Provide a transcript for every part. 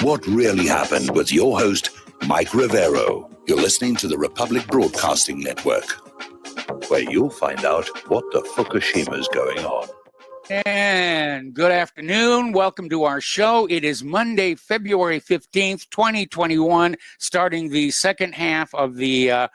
What really happened with your host, Mike Rivero. You're listening to the Republic Broadcasting Network, where you'll find out what the Fukushima's going on. And good afternoon. Welcome to our show. It is Monday, February 15th, 2021, starting the second half of the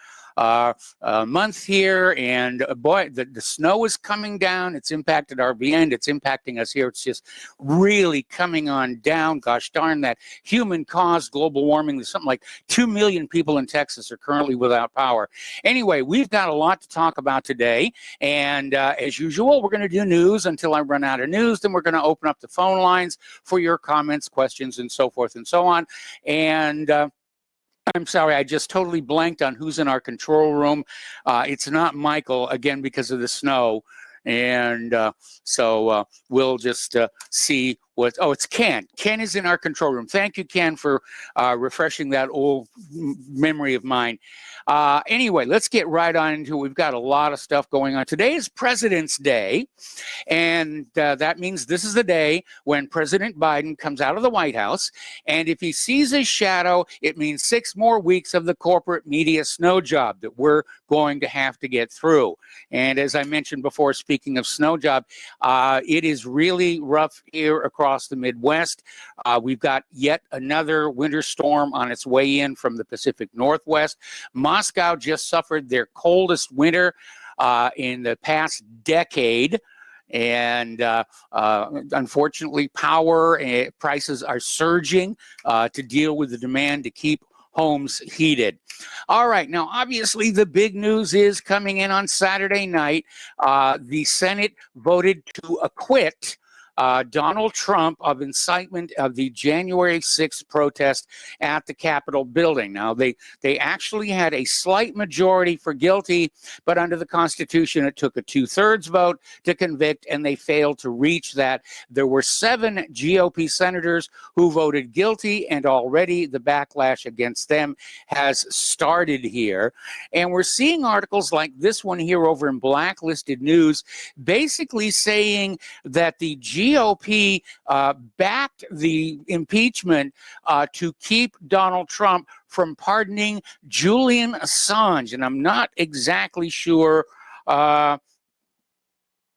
month here. And boy, the snow is coming down. It's impacted our end. It's impacting us here. It's just really coming on down. Gosh darn that human-caused global warming. There's something like 2 million people in Texas are currently without power. Anyway, we've got a lot to talk about today. And as usual, we're going to do news until I run out of news. Then we're going to open up the phone lines for your comments, questions, and so forth and so on. And I'm sorry, I just totally blanked on who's in our control room. It's not Michael, again, because of the snow. And so we'll just see what, oh, it's Ken. Ken is in our control room. Thank you, Ken, for refreshing that old memory of mine. Anyway, let's get right on into it. We've got a lot of stuff going on. Today is President's Day, and that means this is the day when President Biden comes out of the White House, and if he sees his shadow, it means 6 more weeks of the corporate media snow job that we're going to have to get through. And as I mentioned before, speaking of snow job, it is really rough here across the Midwest. We've got yet another winter storm on its way in from the Pacific Northwest. Moscow just suffered their coldest winter in the past decade. And unfortunately, power prices are surging to deal with the demand to keep homes heated. All right, now obviously the big news is coming in on Saturday night. The Senate voted to acquit Donald Trump of incitement of the January 6th protest at the Capitol building. Now, they actually had a slight majority for guilty, but under the Constitution, it took a 2/3 vote to convict, and they failed to reach that. There were 7 GOP senators who voted guilty, and already the backlash against them has started here. And we're seeing articles like this one here over in Blacklisted News, basically saying that the GOP backed the impeachment to keep Donald Trump from pardoning Julian Assange. And I'm not exactly sure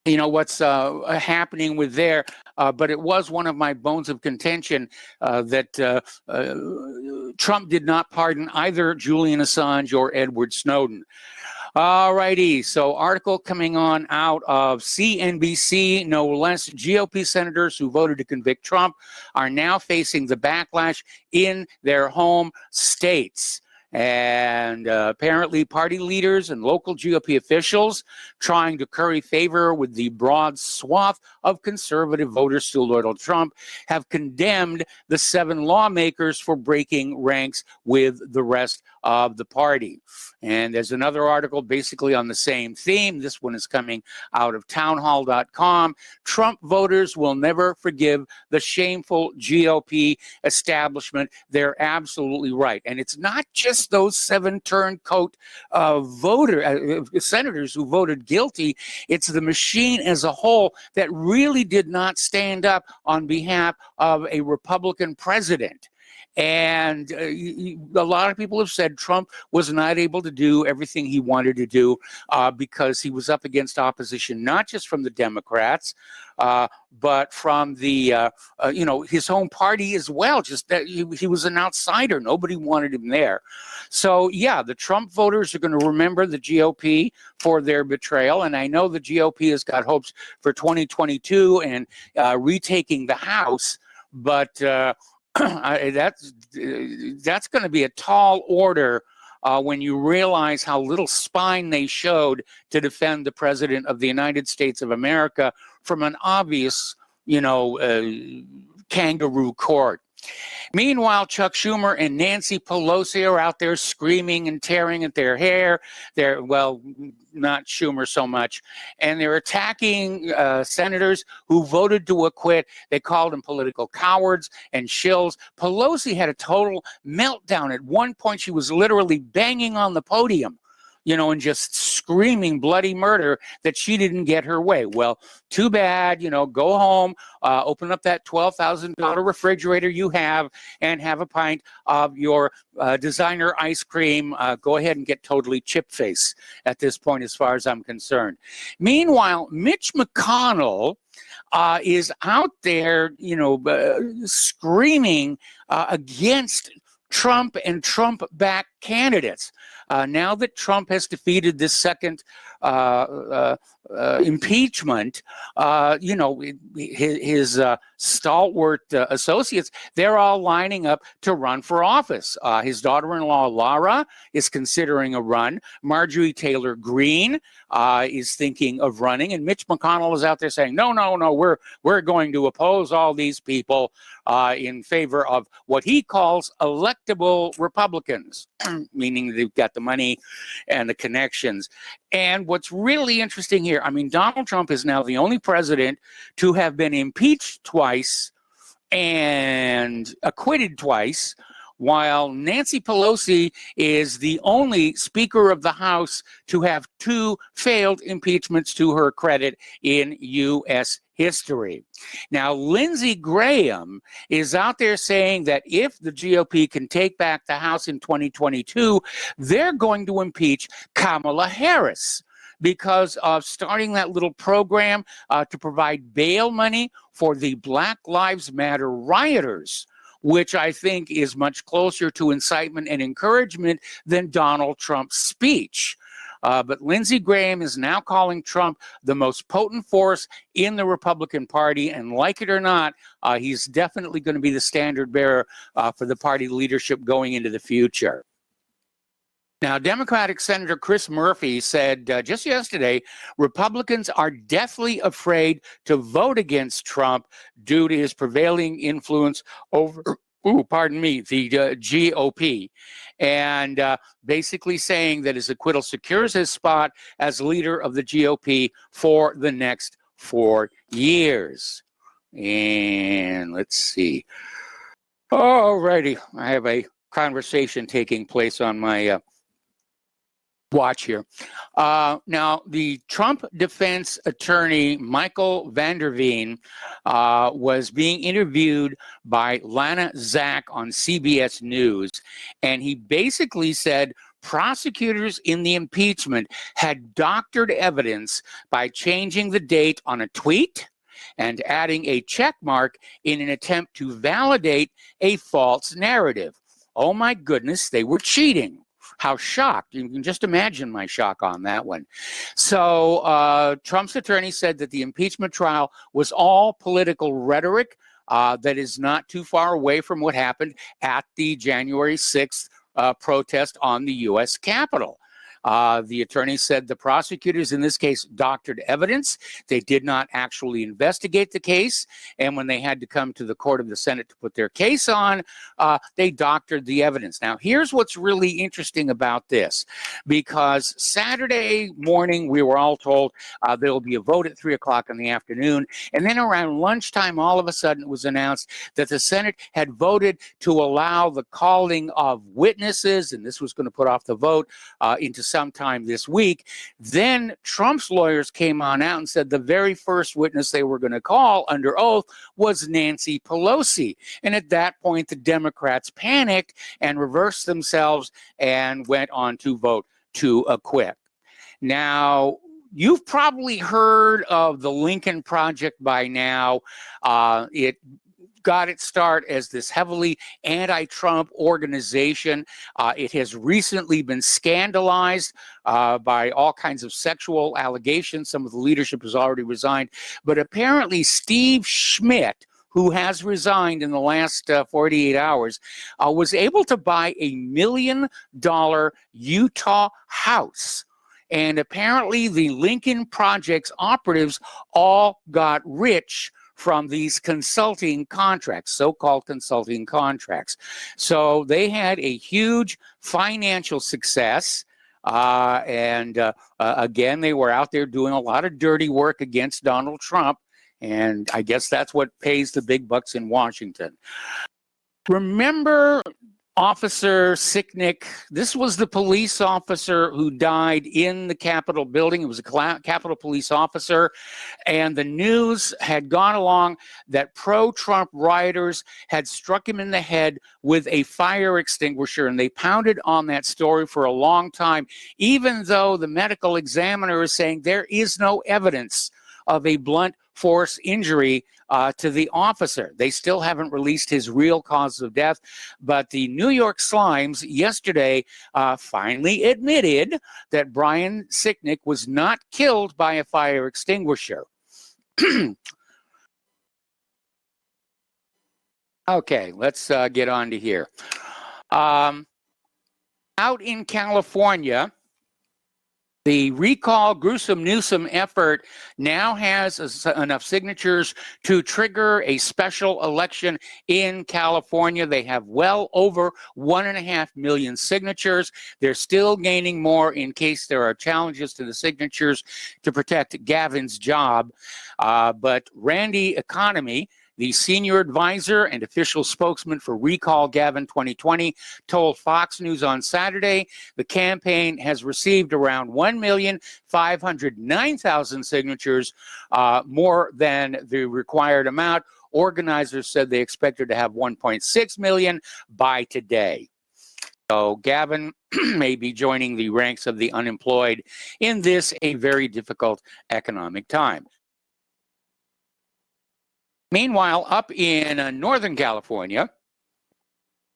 what's happening with there, but it was one of my bones of contention that Trump did not pardon either Julian Assange or Edward Snowden. All righty, so article coming on out of CNBC, no less. GOP senators who voted to convict Trump are now facing the backlash in their home states. And apparently party leaders and local GOP officials trying to curry favor with the broad swath of conservative voters to Donald Trump have condemned the 7 lawmakers for breaking ranks with the rest of the party. And there's another article basically on the same theme. This one is coming out of townhall.com. Trump voters will never forgive the shameful GOP establishment. They're absolutely right. And it's not just those 7 turncoat senators who voted guilty. It's the machine as a whole that really did not stand up on behalf of a Republican president. And a lot of people have said Trump was not able to do everything he wanted to do because he was up against opposition, not just from the Democrats, but from the, his own party as well. Just that he was an outsider. Nobody wanted him there. So, yeah, the Trump voters are going to remember the GOP for their betrayal. And I know the GOP has got hopes for 2022 and retaking the House, but that's going to be a tall order when you realize how little spine they showed to defend the President of the United States of America from an obvious, kangaroo court. Meanwhile, Chuck Schumer and Nancy Pelosi are out there screaming and tearing at their hair. Well, not Schumer so much. And they're attacking senators who voted to acquit. They called them political cowards and shills. Pelosi had a total meltdown. At one point, she was literally banging on the podium, and just screaming bloody murder that she didn't get her way. Well, too bad, go home, open up that $12,000 refrigerator you have and have a pint of your designer ice cream. Go ahead and get totally chip-face at this point as far as I'm concerned. Meanwhile, Mitch McConnell is out there, screaming against Trump and Trump-backed candidates. Now that Trump has defeated this second impeachment, his stalwart associates, they're all lining up to run for office. His daughter-in-law, Laura, is considering a run. Marjorie Taylor Greene is thinking of running. And Mitch McConnell is out there saying, no, we're going to oppose all these people in favor of what he calls electable Republicans, meaning they've got the money and the connections. And what's really interesting here, Donald Trump is now the only president to have been impeached twice and acquitted twice, while Nancy Pelosi is the only Speaker of the House to have 2 failed impeachments to her credit in U.S. history. Now, Lindsey Graham is out there saying that if the GOP can take back the House in 2022, they're going to impeach Kamala Harris because of starting that little program to provide bail money for the Black Lives Matter rioters, which I think is much closer to incitement and encouragement than Donald Trump's speech. But Lindsey Graham is now calling Trump the most potent force in the Republican Party, and like it or not, he's definitely going to be the standard bearer for the party leadership going into the future. Now, Democratic Senator Chris Murphy said just yesterday, Republicans are deathly afraid to vote against Trump due to his prevailing influence over, the GOP. And basically saying that his acquittal secures his spot as leader of the GOP for the next 4 years. And let's see. All righty. I have a conversation taking place on my watch here. Now, the Trump defense attorney, Michael Vanderveen, was being interviewed by Lana Zak on CBS News, and he basically said prosecutors in the impeachment had doctored evidence by changing the date on a tweet and adding a check mark in an attempt to validate a false narrative. Oh my goodness, they were cheating. How shocked. You can just imagine my shock on that one. So Trump's attorney said that the impeachment trial was all political rhetoric that is not too far away from what happened at the January 6th protest on the U.S. Capitol. The attorney said the prosecutors in this case doctored evidence. They did not actually investigate the case. And when they had to come to the court of the Senate to put their case on, they doctored the evidence. Now, here's what's really interesting about this, because Saturday morning, we were all told there will be a vote at 3 o'clock in the afternoon. And then around lunchtime, all of a sudden it was announced that the Senate had voted to allow the calling of witnesses, and this was going to put off the vote into sometime this week. Then Trump's lawyers came on out and said the very first witness they were going to call under oath was Nancy Pelosi. And at that point, the Democrats panicked and reversed themselves and went on to vote to acquit. Now, you've probably heard of the Lincoln Project by now. It got its start as this heavily anti-Trump organization. It has recently been scandalized by all kinds of sexual allegations. Some of the leadership has already resigned. But apparently Steve Schmidt, who has resigned in the last 48 hours, was able to buy $1 million Utah house. And apparently the Lincoln Project's operatives all got rich from these consulting contracts, so-called consulting contracts. So they had a huge financial success. Again, they were out there doing a lot of dirty work against Donald Trump. And I guess that's what pays the big bucks in Washington. Remember Officer Sicknick, this was the police officer who died in the Capitol building. It was a Capitol police officer, and the news had gone along that pro-Trump rioters had struck him in the head with a fire extinguisher, and they pounded on that story for a long time, even though the medical examiner is saying there is no evidence of a blunt force injury to the officer. They still haven't released his real cause of death, but the New York Slimes yesterday finally admitted that Brian Sicknick was not killed by a fire extinguisher. Okay, let's get on to here. Out in California, the recall Gruesome Newsom effort now has enough signatures to trigger a special election in California. They have well over 1.5 million signatures. They're still gaining more in case there are challenges to the signatures to protect Gavin's job. But Randy Economy, the senior advisor and official spokesman for Recall Gavin 2020, told Fox News on Saturday the campaign has received around 1,509,000 signatures, more than the required amount. Organizers said they expected to have 1.6 million by today. So Gavin may be joining the ranks of the unemployed in this, a very difficult economic time. Meanwhile, up in Northern California,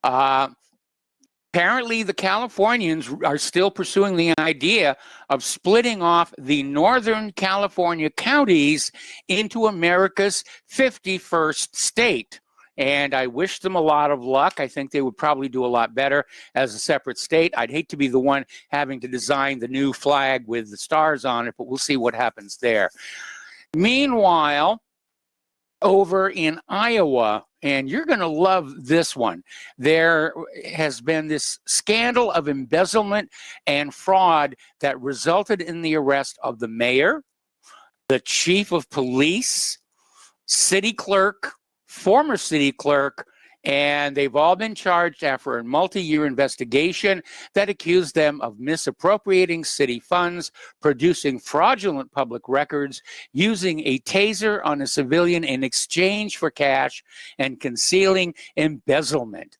apparently the Californians are still pursuing the idea of splitting off the Northern California counties into America's 51st state. And I wish them a lot of luck. I think they would probably do a lot better as a separate state. I'd hate to be the one having to design the new flag with the stars on it, but we'll see what happens there. Meanwhile, over in Iowa, and you're going to love this one, there has been this scandal of embezzlement and fraud that resulted in the arrest of the mayor, the chief of police, city clerk, former city clerk, and they've all been charged after a multi-year investigation that accused them of misappropriating city funds, producing fraudulent public records, using a taser on a civilian in exchange for cash, and concealing embezzlement.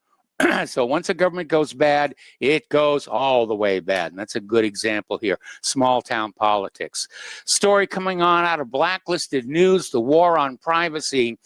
So once a government goes bad, it goes all the way bad. And that's a good example here. Small town politics. Story coming on out of Blacklisted News, the war on privacy.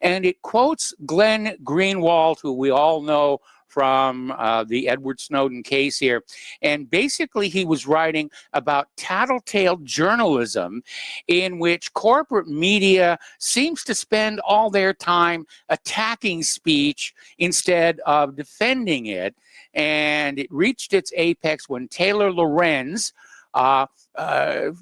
And it quotes Glenn Greenwald, who we all know from the Edward Snowden case here. And basically he was writing about tattletale journalism in which corporate media seems to spend all their time attacking speech instead of defending it. And it reached its apex when Taylor Lorenz,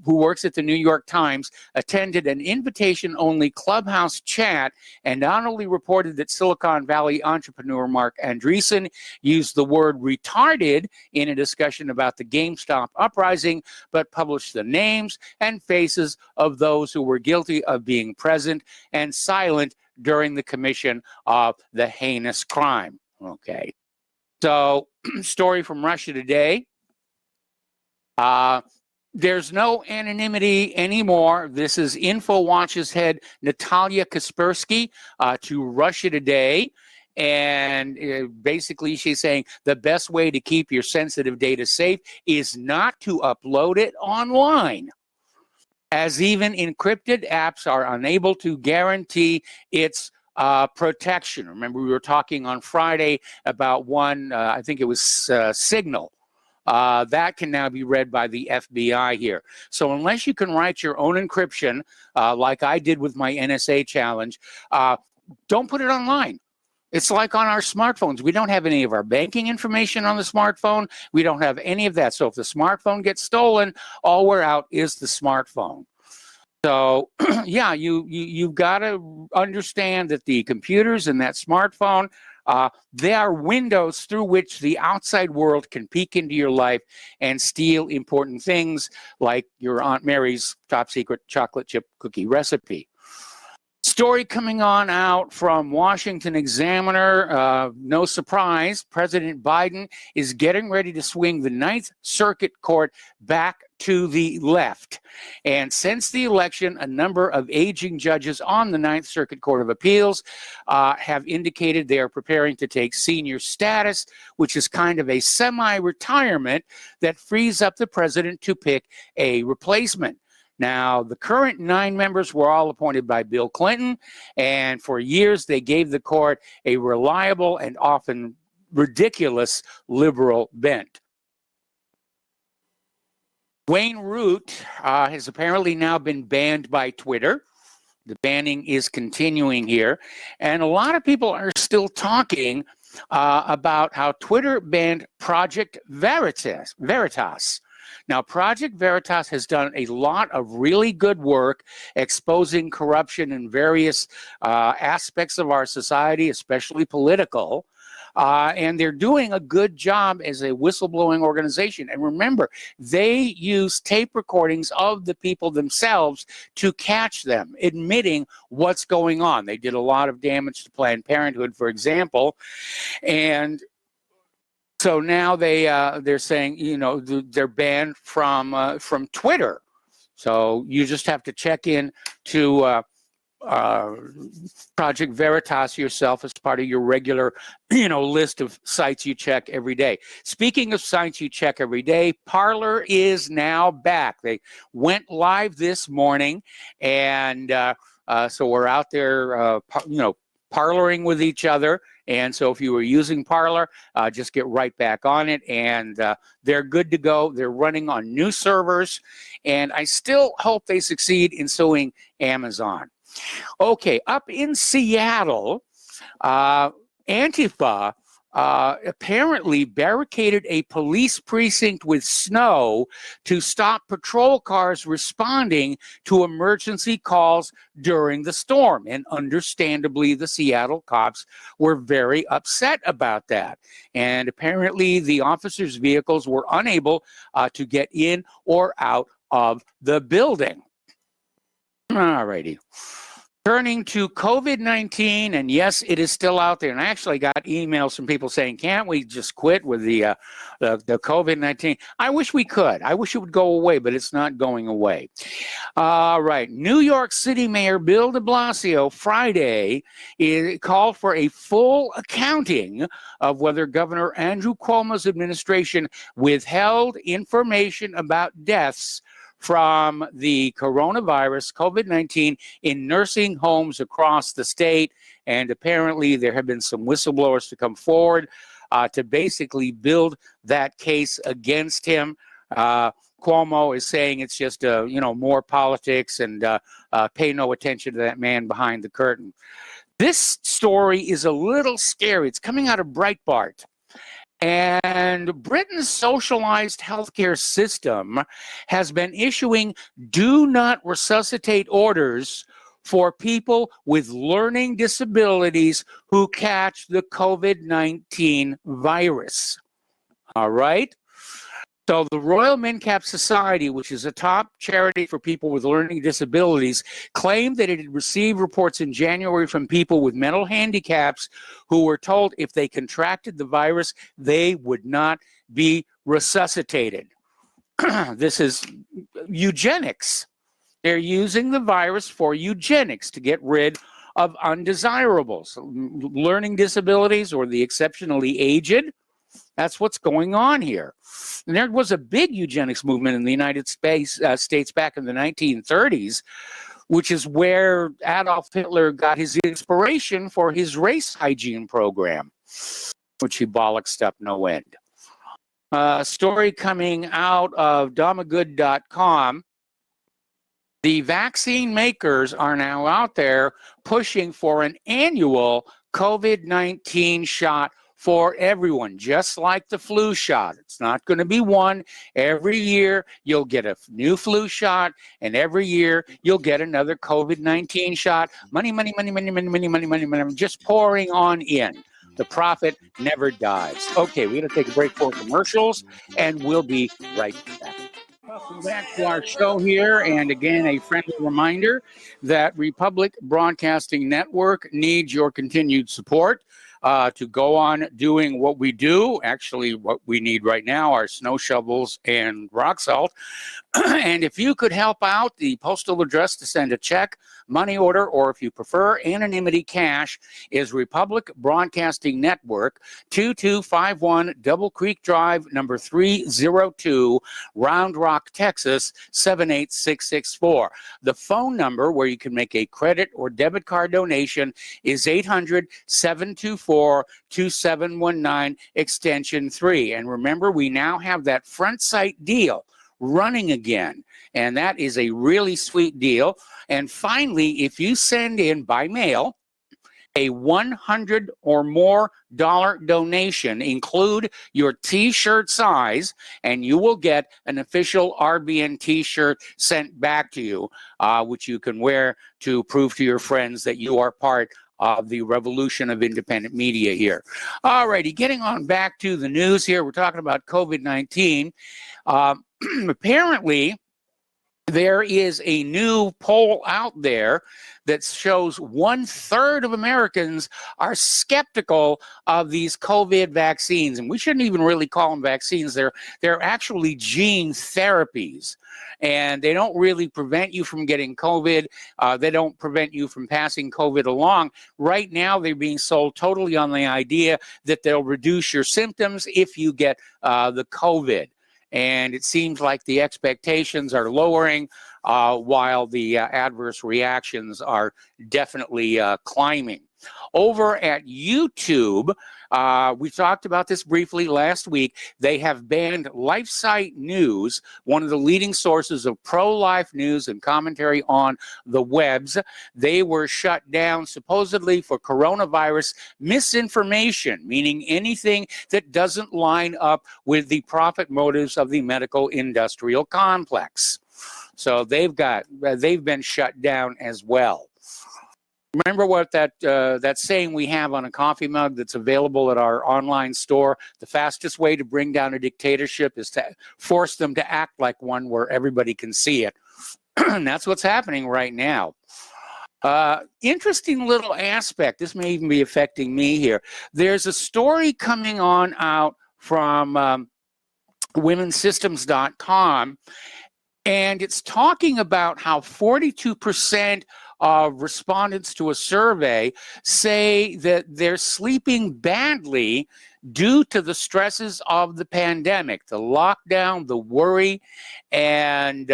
who works at the New York Times, attended an invitation-only Clubhouse chat and not only reported that Silicon Valley entrepreneur Mark Andreessen used the word retarded in a discussion about the GameStop uprising, but published the names and faces of those who were guilty of being present and silent during the commission of the heinous crime. Okay. So, story from Russia Today. There's no anonymity anymore. This is InfoWatch's head Natalia Kaspersky to Russia Today. And basically she's saying the best way to keep your sensitive data safe is not to upload it online, as even encrypted apps are unable to guarantee its protection. Remember, we were talking on Friday about one, I think it was Signal. That can now be read by the FBI here. So unless you can write your own encryption, like I did with my NSA challenge, don't put it online. It's like on our smartphones. We don't have any of our banking information on the smartphone. We don't have any of that. So if the smartphone gets stolen, all we're out is the smartphone. So yeah, you've got to understand that the computers and that smartphone, they are windows through which the outside world can peek into your life and steal important things like your Aunt Mary's top secret chocolate chip cookie recipe. Story coming on out from Washington Examiner. No surprise, President Biden is getting ready to swing the Ninth Circuit Court back to the left. And since the election, a number of aging judges on the Ninth Circuit Court of Appeals have indicated they are preparing to take senior status, which is kind of a semi-retirement that frees up the president to pick a replacement. Now, the current 9 members were all appointed by Bill Clinton, and for years they gave the court a reliable and often ridiculous liberal bent. Wayne Root has apparently now been banned by Twitter. The banning is continuing here, and a lot of people are still talking about how Twitter banned Project Veritas. Now, Project Veritas has done a lot of really good work exposing corruption in various aspects of our society, especially political. And they're doing a good job as a whistleblowing organization. And remember, they use tape recordings of the people themselves to catch them, admitting what's going on. They did a lot of damage to Planned Parenthood, for example. And so now they're saying, you know, they're banned from Twitter. So you just have to check in to Project Veritas yourself as part of your regular, you know, list of sites you check every day. Speaking of sites you check every day, Parler is now back. They went live this morning, and so we're out there, you know, parloring with each other. And so if you were using Parler, just get right back on it, and they're good to go. They're running on new servers, and I still hope they succeed in suing Amazon. Okay, up in Seattle, Antifa apparently barricaded a police precinct with snow to stop patrol cars responding to emergency calls during the storm. And understandably, the Seattle cops were very upset about that. And apparently, the officers' vehicles were unable to get in or out of the building. All righty. Turning to COVID-19, and yes, it is still out there. And I actually got emails from people saying, can't we just quit with the COVID-19? I wish we could. I wish it would go away, but it's not going away. All right. New York City Mayor Bill de Blasio Friday called for a full accounting of whether Governor Andrew Cuomo's administration withheld information about deaths from the coronavirus, COVID-19, in nursing homes across the state. And apparently there have been some whistleblowers to come forward to basically build that case against him. Cuomo is saying it's just, you know, more politics, and pay no attention to that man behind the curtain. This story is a little scary. It's coming out of Breitbart. And Britain's socialized healthcare system has been issuing do not resuscitate orders for people with learning disabilities who catch the COVID-19 virus. All right? So the Royal MenCap Society, which is a top charity for people with learning disabilities, claimed that it had received reports in January from people with mental handicaps who were told if they contracted the virus, they would not be resuscitated. This is eugenics. They're using the virus for eugenics to get rid of undesirables, learning disabilities, or the exceptionally aged. That's what's going on here. And there was a big eugenics movement in the United States back in the 1930s, which is where Adolf Hitler got his inspiration for his race hygiene program, which he bollocksed up no end. Story coming out of Domagood.com. The vaccine makers are now out there pushing for an annual COVID-19 shot for everyone, just like the flu shot. It's not going to be one. Every year, you'll get a new flu shot, and every year, you'll get another COVID-19 shot. Money, money, money, money, money, money, money, money, money, just pouring on in. The profit never dies. Okay, we're going to take a break for commercials, and we'll be right back. Welcome back to our show here. And again, a friendly reminder that Republic Broadcasting Network needs your continued support to go on doing what we do. Actually, what we need right now are snow shovels and rock salt. And if you could help out, the postal address to send a check, money order, or if you prefer anonymity cash, is Republic Broadcasting Network, 2251 Double Creek Drive, number 302, Round Rock, Texas, 78664. The phone number where you can make a credit or debit card donation is 800-724-2719, extension 3. And remember, we now have that front site deal running again, and that is a really sweet deal. And finally, if you send in by mail a $100 or more donation, include your t-shirt size, and you will get an official RBN t-shirt sent back to you, which you can wear to prove to your friends that you are part of the revolution of independent media here. All righty, getting on back to the news here. We're talking about COVID-19. Apparently, there is a new poll out there that shows 1/3 of Americans are skeptical of these COVID vaccines. And we shouldn't even really call them vaccines. They're actually gene therapies. And they don't really prevent you from getting COVID. They don't prevent you from passing COVID along. Right now, they're being sold totally on the idea that they'll reduce your symptoms if you get the COVID. And it seems like the expectations are lowering while the adverse reactions are definitely climbing. Over at YouTube, we talked about this briefly last week. They have banned LifeSite News, one of the leading sources of pro-life news and commentary on the webs. They were shut down supposedly for coronavirus misinformation, meaning anything that doesn't line up with the profit motives of the medical industrial complex. So they've been shut down as well. Remember what that saying we have on a coffee mug that's available at our online store? The fastest way to bring down a dictatorship is to force them to act like one where everybody can see it. And that's what's happening right now. Interesting little aspect. This may even be affecting me here. There's a story coming on out from womensystems.com, and it's talking about how 42% of respondents to a survey say that they're sleeping badly due to the stresses of the pandemic, the lockdown, the worry, and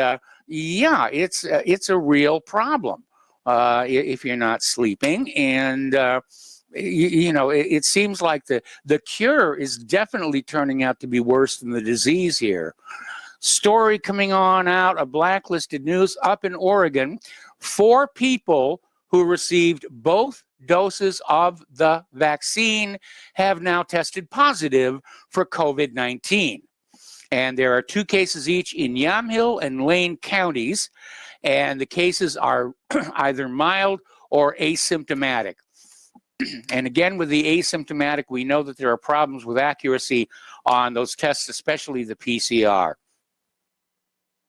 yeah, it's a real problem if you're not sleeping. And you know, it seems like the cure is definitely turning out to be worse than the disease here. Story coming on out of Blacklisted News up in Oregon. 4 people who received both doses of the vaccine have now tested positive for COVID-19. And there are 2 cases each in Yamhill and Lane counties. And the cases are either mild or asymptomatic. And again, with the asymptomatic, we know that there are problems with accuracy on those tests, especially the PCR.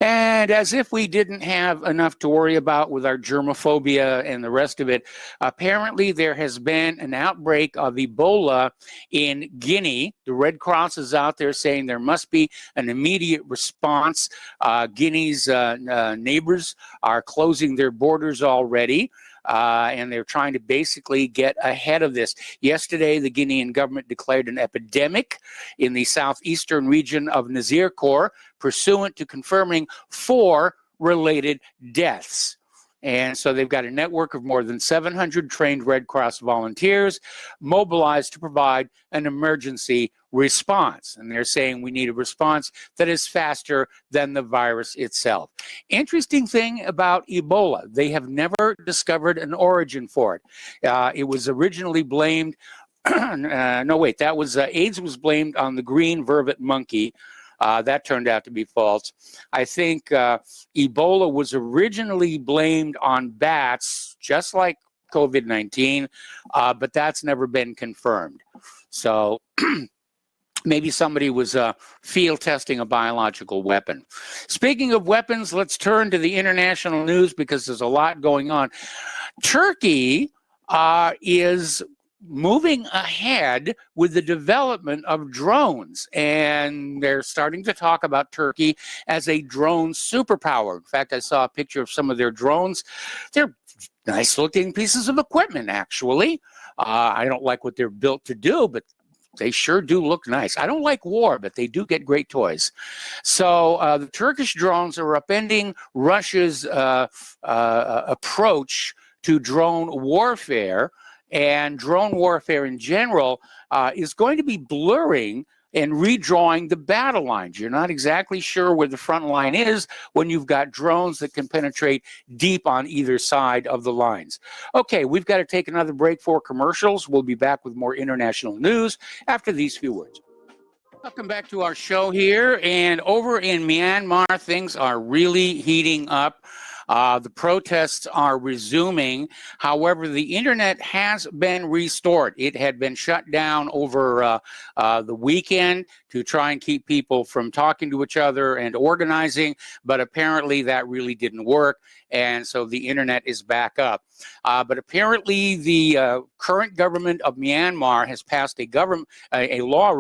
And as if we didn't have enough to worry about with our germophobia and the rest of it, apparently there has been an outbreak of Ebola in Guinea. The Red Cross is out there saying there must be an immediate response. Guinea's neighbors are closing their borders already. And they're trying to basically get ahead of this. Yesterday, the Guinean government declared an epidemic in the southeastern region of Nizirkor, pursuant to confirming 4 related deaths. And so they've got a network of more than 700 trained Red Cross volunteers mobilized to provide an emergency response. And they're saying we need a response that is faster than the virus itself. Interesting thing about Ebola, they have never discovered an origin for it. It was originally blamed, AIDS was blamed on the green vervet monkey. That turned out to be false. I think Ebola was originally blamed on bats, just like COVID-19, but that's never been confirmed. So Maybe somebody was field testing a biological weapon. Speaking of weapons, let's turn to the international news because there's a lot going on. Turkey is moving ahead with the development of drones, and they're starting to talk about Turkey as a drone superpower. In fact, I saw a picture of some of their drones. They're nice looking pieces of equipment, actually. I don't like what they're built to do, but they sure do look nice. I don't like war, but they do get great toys. So the Turkish drones are upending Russia's approach to drone warfare, and drone warfare in general is going to be blurring and redrawing the battle lines. You're not exactly sure where the front line is when you've got drones that can penetrate deep on either side of the lines. Okay, we've got to take another break for commercials. We'll be back with more international news after these few words. Welcome back to our show here. And over in Myanmar, things are really heating up. The protests are resuming. However, the internet has been restored. It had been shut down over the weekend to try and keep people from talking to each other and organizing, but apparently that really didn't work, and so the internet is back up. But apparently the current government of Myanmar has passed a law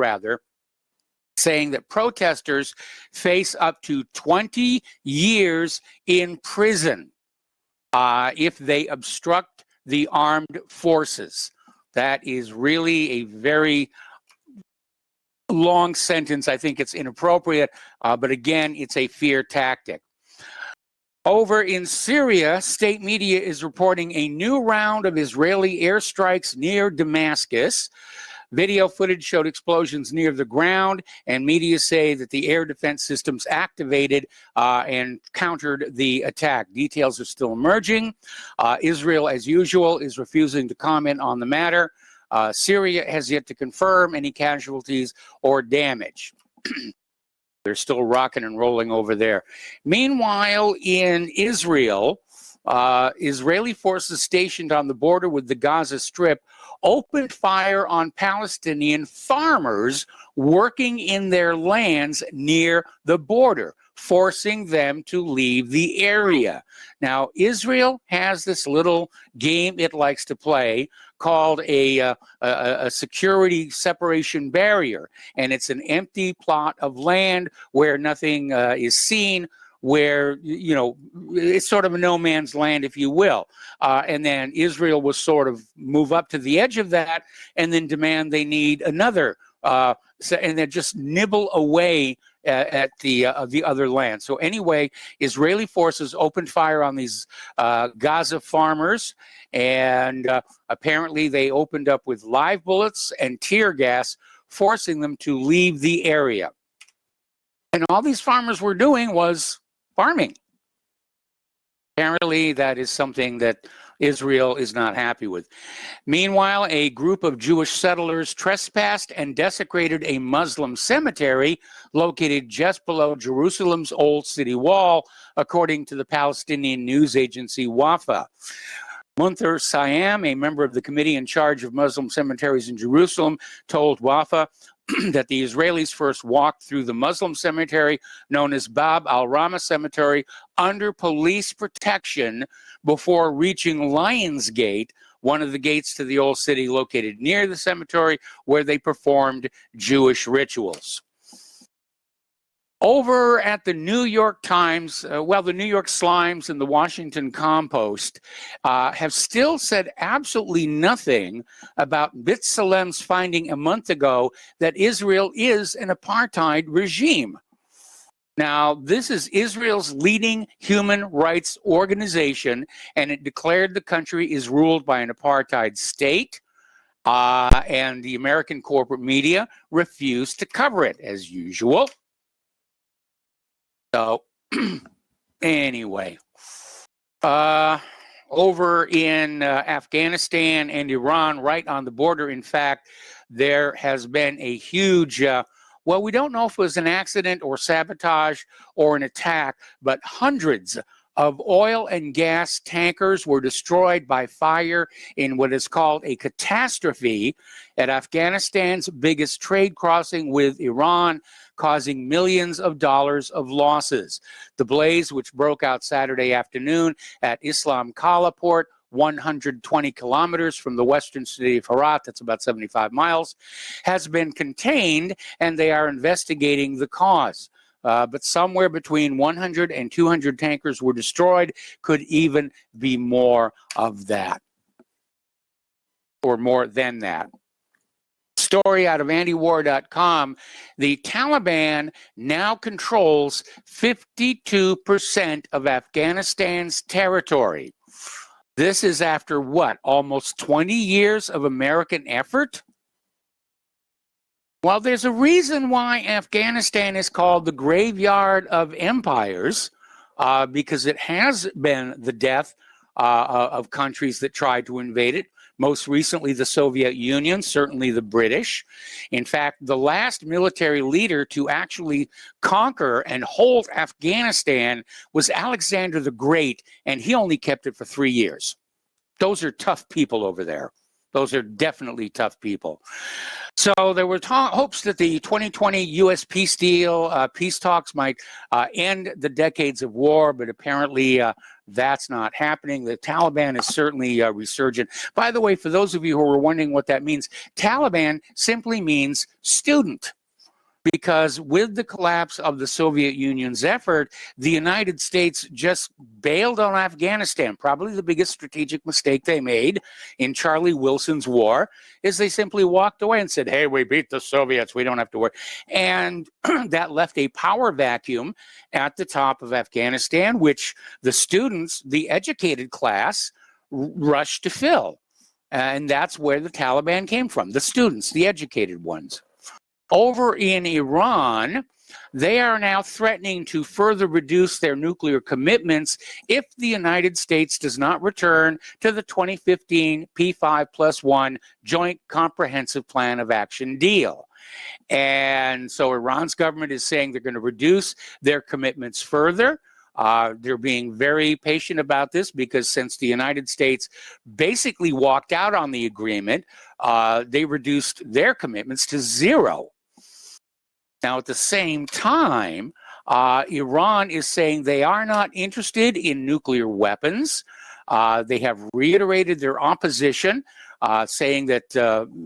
saying that protesters face up to 20 years in prison if they obstruct the armed forces. That is really a very long sentence. I think it's inappropriate, but again, it's a fear tactic. Over in Syria, state media is reporting a new round of Israeli airstrikes near Damascus. Video footage showed explosions near the ground, and media say that the air defense systems activated and countered the attack. Details are still emerging. Israel, as usual, is refusing to comment on the matter. Syria has yet to confirm any casualties or damage. They're still rocking and rolling over there. Meanwhile, in Israel, Israeli forces stationed on the border with the Gaza Strip opened fire on Palestinian farmers working in their lands near the border, forcing them to leave the area. Now, Israel has this little game it likes to play called a security separation barrier, and it's an empty plot of land where nothing is seen, where, you know, it's sort of a no man's land, if you will. And then Israel will sort of move up to the edge of that and then demand they need another, and then just nibble away at the other land. So anyway, Israeli forces opened fire on these Gaza farmers, and apparently they opened up with live bullets and tear gas, forcing them to leave the area. And all these farmers were doing was farming. Apparently, that is something that Israel is not happy with. Meanwhile, a group of Jewish settlers trespassed and desecrated a Muslim cemetery located just below Jerusalem's old city wall, according to the Palestinian news agency Wafa. Munther Siam, a member of the committee in charge of Muslim cemeteries in Jerusalem, told Wafa that the Israelis first walked through the Muslim cemetery known as Bab al-Rama Cemetery under police protection before reaching Lion's Gate, one of the gates to the old city located near the cemetery, where they performed Jewish rituals. Over at the New York Times, the New York Slimes and the Washington Compost have still said absolutely nothing about B'Tselem's finding a month ago that Israel is an apartheid regime. Now, this is Israel's leading human rights organization, and it declared the country is ruled by an apartheid state, and the American corporate media refused to cover it, as usual. So, anyway, over in Afghanistan and Iran, right on the border, in fact, there has been a huge, we don't know if it was an accident or sabotage or an attack, but hundreds of oil and gas tankers were destroyed by fire in what is called a catastrophe at Afghanistan's biggest trade crossing with Iran, causing millions of dollars of losses. The blaze, which broke out Saturday afternoon at Islam Kala port, 120 kilometers from the western city of Herat, that's about 75 miles, has been contained, and they are investigating the cause. But somewhere between 100 and 200 tankers were destroyed, could even be more of that, or more than that. Story out of antiwar.com, the Taliban now controls 52% of Afghanistan's territory. This is after what, almost 20 years of American effort? Well, there's a reason why Afghanistan is called the graveyard of empires, because it has been the death of countries that tried to invade it. Most recently, the Soviet Union, certainly the British. In fact, the last military leader to actually conquer and hold Afghanistan was Alexander the Great, and he only kept it for 3 years. Those are tough people over there. Those are definitely tough people. So there were hopes that the 2020 U.S. peace deal, peace talks might end the decades of war, but apparently that's not happening. The Taliban is certainly resurgent. By the way, for those of you who are wondering what that means, Taliban simply means student. Because with the collapse of the Soviet Union's effort, the United States just bailed on Afghanistan. Probably the biggest strategic mistake they made in Charlie Wilson's war is they simply walked away and said, hey, we beat the Soviets, we don't have to worry. And that left a power vacuum at the top of Afghanistan, which the students, the educated class, rushed to fill. And that's where the Taliban came from, the students, the educated ones. Over in Iran, they are now threatening to further reduce their nuclear commitments if the United States does not return to the 2015 P5+1 Joint Comprehensive Plan of Action deal. And so Iran's government is saying they're going to reduce their commitments further. They're being very patient about this because since the United States basically walked out on the agreement, they reduced their commitments to zero. Now, at the same time, Iran is saying they are not interested in nuclear weapons. They have reiterated their opposition, saying that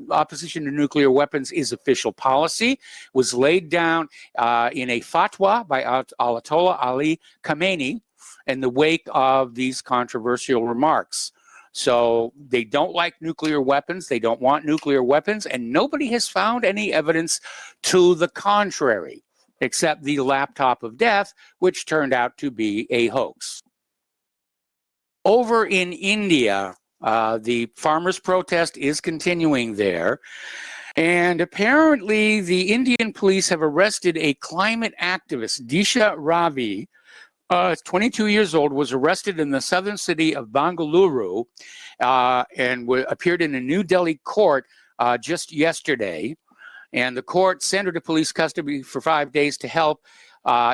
opposition to nuclear weapons is official policy, was laid down in a fatwa by Ayatollah Ali Khamenei in the wake of these controversial remarks. So they don't like nuclear weapons. They don't want nuclear weapons. And nobody has found any evidence to the contrary, except the laptop of death, which turned out to be a hoax. Over in India, the farmers' protest is continuing there. And apparently the Indian police have arrested a climate activist, Disha Ravi, 22 years old, was arrested in the southern city of Bengaluru and appeared in a New Delhi court just yesterday. And the court sent her to police custody for 5 days to help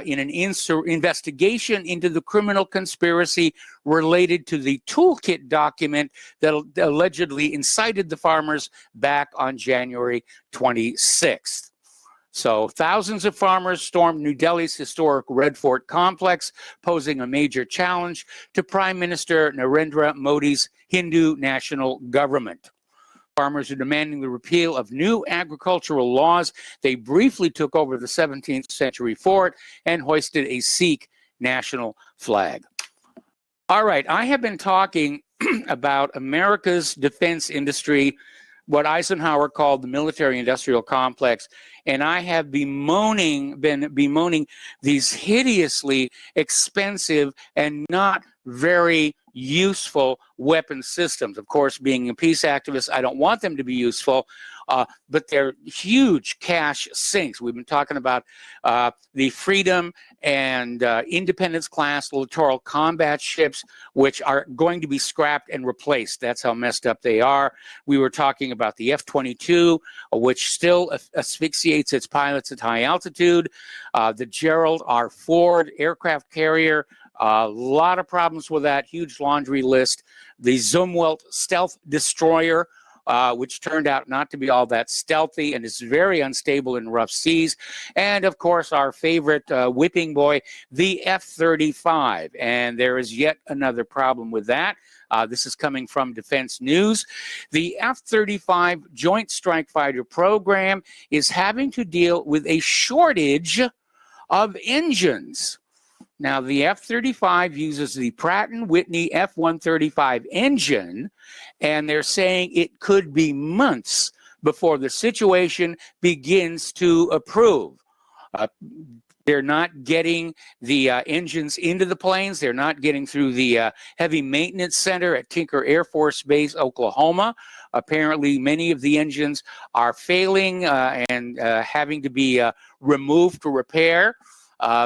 in an investigation into the criminal conspiracy related to the toolkit document that allegedly incited the farmers back on January 26th. So thousands of farmers stormed New Delhi's historic Red Fort complex, posing a major challenge to Prime Minister Narendra Modi's Hindu national government. Farmers are demanding the repeal of new agricultural laws. They briefly took over the 17th century fort and hoisted a Sikh national flag. All right, I have been talking about America's defense industry, what Eisenhower called the military-industrial complex, and I have been bemoaning these hideously expensive and not very useful weapon systems. Of course, being a peace activist, I don't want them to be useful, but they're huge cash sinks. We've been talking about the Freedom and Independence class littoral combat ships, which are going to be scrapped and replaced. That's how messed up they are. We were talking about the F-22, which still asphyxiates its pilots at high altitude. The Gerald R. Ford aircraft carrier, A lot of problems with that, huge laundry list. The Zumwalt stealth destroyer, which turned out not to be all that stealthy and is very unstable in rough seas. And, of course, our favorite whipping boy, the F-35. And there is yet another problem with that. This is coming from Defense News. The F-35 Joint Strike Fighter program is having to deal with a shortage of engines. Now, the F-35 uses the Pratt & Whitney F-135 engine, and they're saying it could be months before the situation begins to improve. They're not getting the engines into the planes. They're not getting through the heavy maintenance center at Tinker Air Force Base, Oklahoma. Apparently, many of the engines are failing and having to be removed for repair.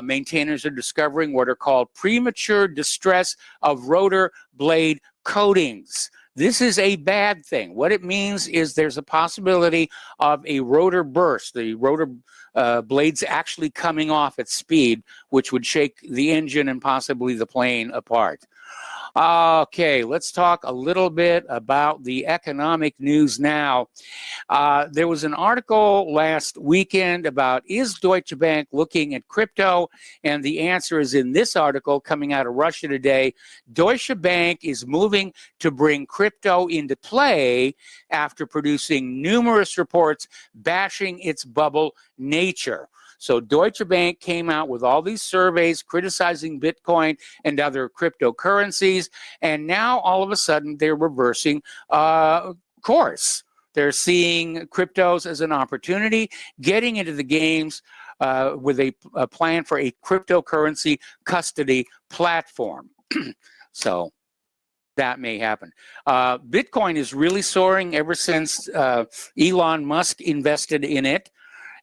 Maintainers are discovering what are called premature distress of rotor blade coatings. This is a bad thing. What it means is there's a possibility of a rotor burst, the rotor blades actually coming off at speed, which would shake the engine and possibly the plane apart. Okay, let's talk a little bit about the economic news now. There was an article last weekend about, is Deutsche Bank looking at crypto? And the answer is in this article coming out of Russia today. Deutsche Bank is moving to bring crypto into play after producing numerous reports bashing its bubble nature. So Deutsche Bank came out with all these surveys criticizing Bitcoin and other cryptocurrencies, and now all of a sudden they're reversing course. They're seeing cryptos as an opportunity, getting into the games with a plan for a cryptocurrency custody platform. So that may happen. Bitcoin is really soaring ever since Elon Musk invested in it.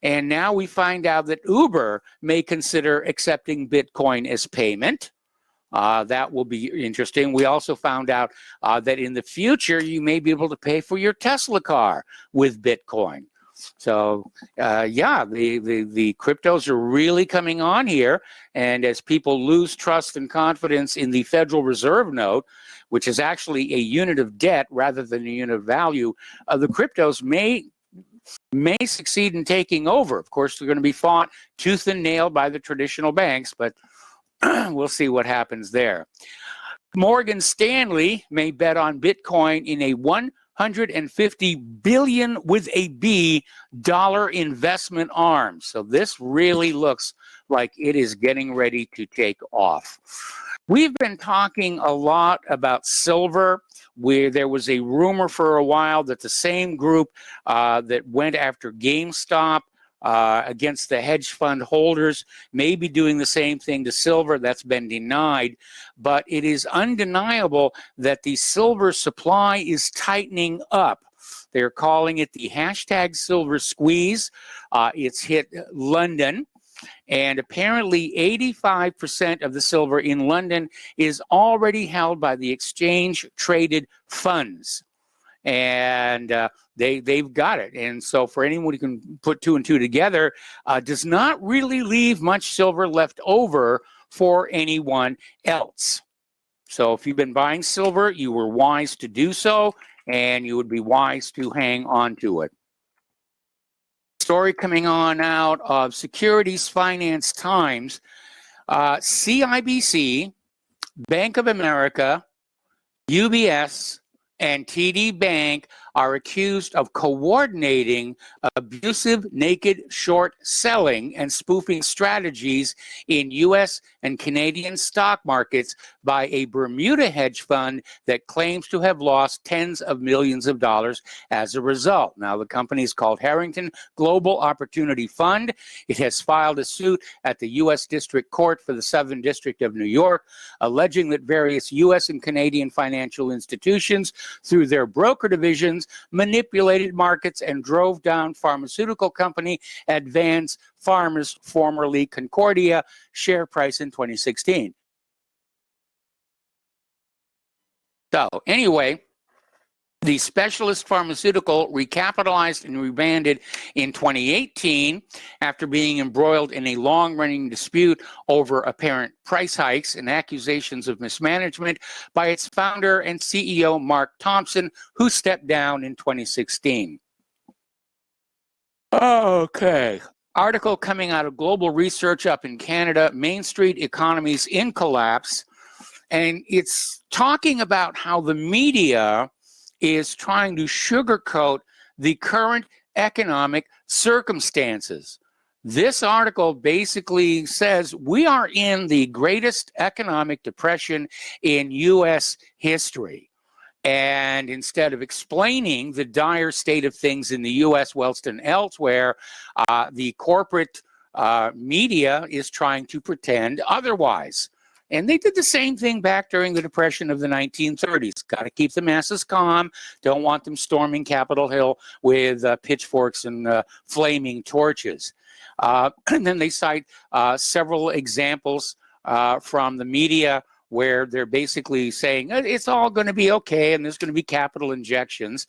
And now we find out that Uber may consider accepting Bitcoin as payment. That will be interesting. We also found out that in the future, you may be able to pay for your Tesla car with Bitcoin. So, yeah, the cryptos are really coming on here. And as people lose trust and confidence in the Federal Reserve note, which is actually a unit of debt rather than a unit of value, the cryptos may succeed in taking over. Of course, they're going to be fought tooth and nail by the traditional banks, but we'll see what happens there. Morgan Stanley may bet on Bitcoin in a $150 billion with a B dollar investment arm. So this really looks like it is getting ready to take off. We've been talking a lot about silver, where there was a rumor for a while that the same group that went after GameStop against the hedge fund holders may be doing the same thing to silver. That's been denied. But it is undeniable that the silver supply is tightening up. They're calling it the hashtag silver squeeze. It's hit London. And apparently 85% of the silver in London is already held by the exchange-traded funds. And they've got it. And so for anyone who can put two and two together, does not really leave much silver left over for anyone else. So if you've been buying silver, you were wise to do so, and you would be wise to hang on to it. Story coming on out of Securities Finance Times, CIBC, Bank of America, UBS, and TD Bank are accused of coordinating abusive naked short selling and spoofing strategies in U.S. and Canadian stock markets by a Bermuda hedge fund that claims to have lost tens of millions of dollars as a result. Now, the company is called Harrington Global Opportunity Fund. It has filed a suit at the U.S. District Court for the Southern District of New York, alleging that various U.S. and Canadian financial institutions, through their broker divisions, manipulated markets and drove down pharmaceutical company Advance Pharma's, formerly Concordia, share price in 2016. So anyway, The specialist pharmaceutical recapitalized and rebranded in 2018 after being embroiled in a long-running dispute over apparent price hikes and accusations of mismanagement by its founder and CEO, Mark Thompson, who stepped down in 2016. Okay. Article coming out of Global Research up in Canada, Main Street Economies in Collapse. And it's talking about how the media is trying to sugarcoat the current economic circumstances. This article basically says we are in the greatest economic depression in U.S. history. And instead of explaining the dire state of things in the U.S., whilst and elsewhere, the corporate media is trying to pretend otherwise. And they did the same thing back during the Depression of the 1930s. Got to keep the masses calm. Don't want them storming Capitol Hill with pitchforks and flaming torches. And then they cite several examples from the media where they're basically saying it's all going to be okay and there's going to be capital injections.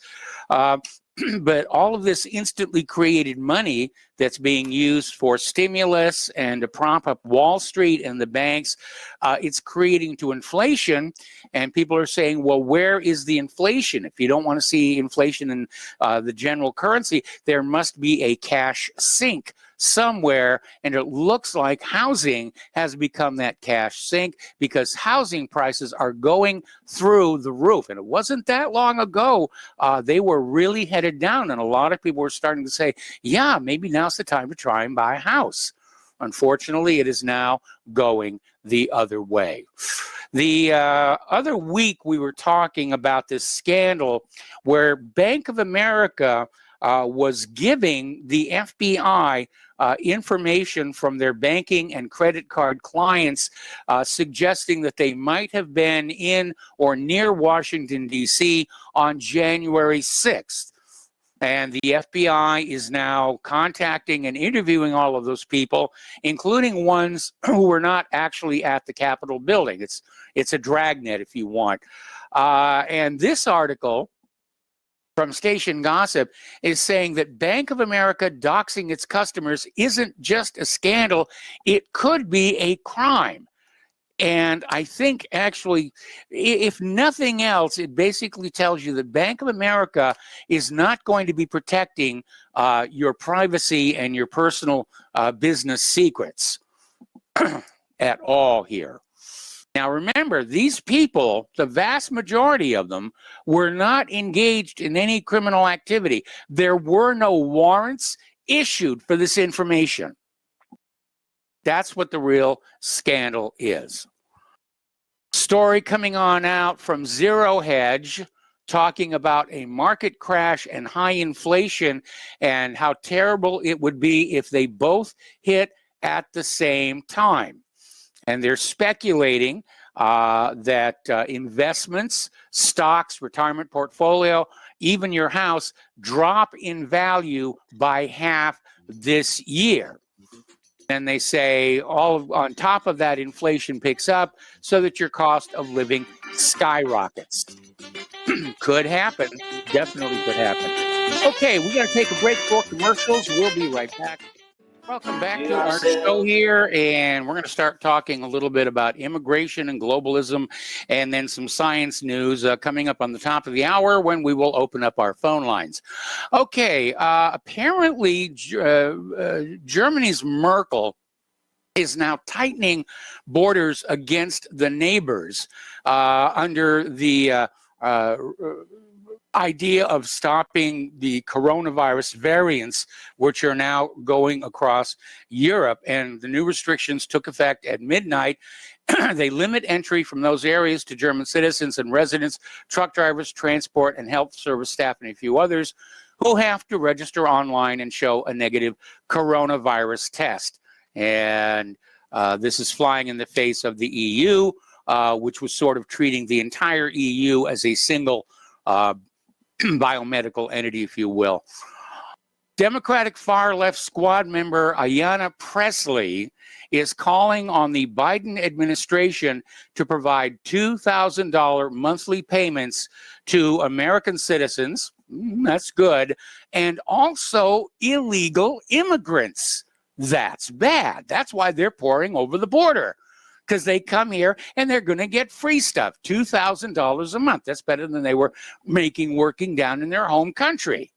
But all of this instantly created money that's being used for stimulus and to prop up Wall Street and the banks, it's creating to inflation. And people are saying, well, where is the inflation? If you don't want to see inflation in the general currency, there must be a cash sink somewhere, and it looks like housing has become that cash sink because housing prices are going through the roof. And it wasn't that long ago they were really headed down, and a lot of people were starting to say, yeah, maybe now's the time to try and buy a house. Unfortunately, it is now going the other way. The other week we were talking about this scandal where Bank of America was giving the FBI information from their banking and credit card clients, suggesting that they might have been in or near Washington, D.C. on January 6th. And the FBI is now contacting and interviewing all of those people, including ones who were not actually at the Capitol building. It's a dragnet, if you want. And this article from Station Gossip is saying that Bank of America doxing its customers isn't just a scandal, it could be a crime. And I think actually, if nothing else, it basically tells you that Bank of America is not going to be protecting your privacy and your personal business secrets at all here. Now, remember, these people, the vast majority of them, were not engaged in any criminal activity. There were no warrants issued for this information. That's what the real scandal is. Story coming on out from Zero Hedge, talking about a market crash and high inflation and how terrible it would be if they both hit at the same time. And they're speculating that investments, stocks, retirement portfolio, even your house, drop in value by half this year. And they say all on top of that, inflation picks up so that your cost of living skyrockets. Could happen. Definitely could happen. Okay, we're going to take a break for commercials. We'll be right back. Welcome back to our show here, and we're going to start talking a little bit about immigration and globalism, and then some science news coming up on the top of the hour when we will open up our phone lines. Okay, apparently Germany's Merkel is now tightening borders against the neighbors under the idea of stopping the coronavirus variants, which are now going across Europe. And the new restrictions took effect at midnight. They limit entry from those areas to German citizens and residents, truck drivers, transport, and health service staff, and a few others who have to register online and show a negative coronavirus test. And this is flying in the face of the EU, which was sort of treating the entire EU as a single biomedical entity, if you will. Democratic far-left squad member Ayanna Pressley is calling on the Biden administration to provide $2,000 monthly payments to American citizens. That's good. And also illegal immigrants. That's bad. That's why they're pouring over the border, because they come here and they're going to get free stuff. $2,000 a month. That's better than they were making working down in their home country.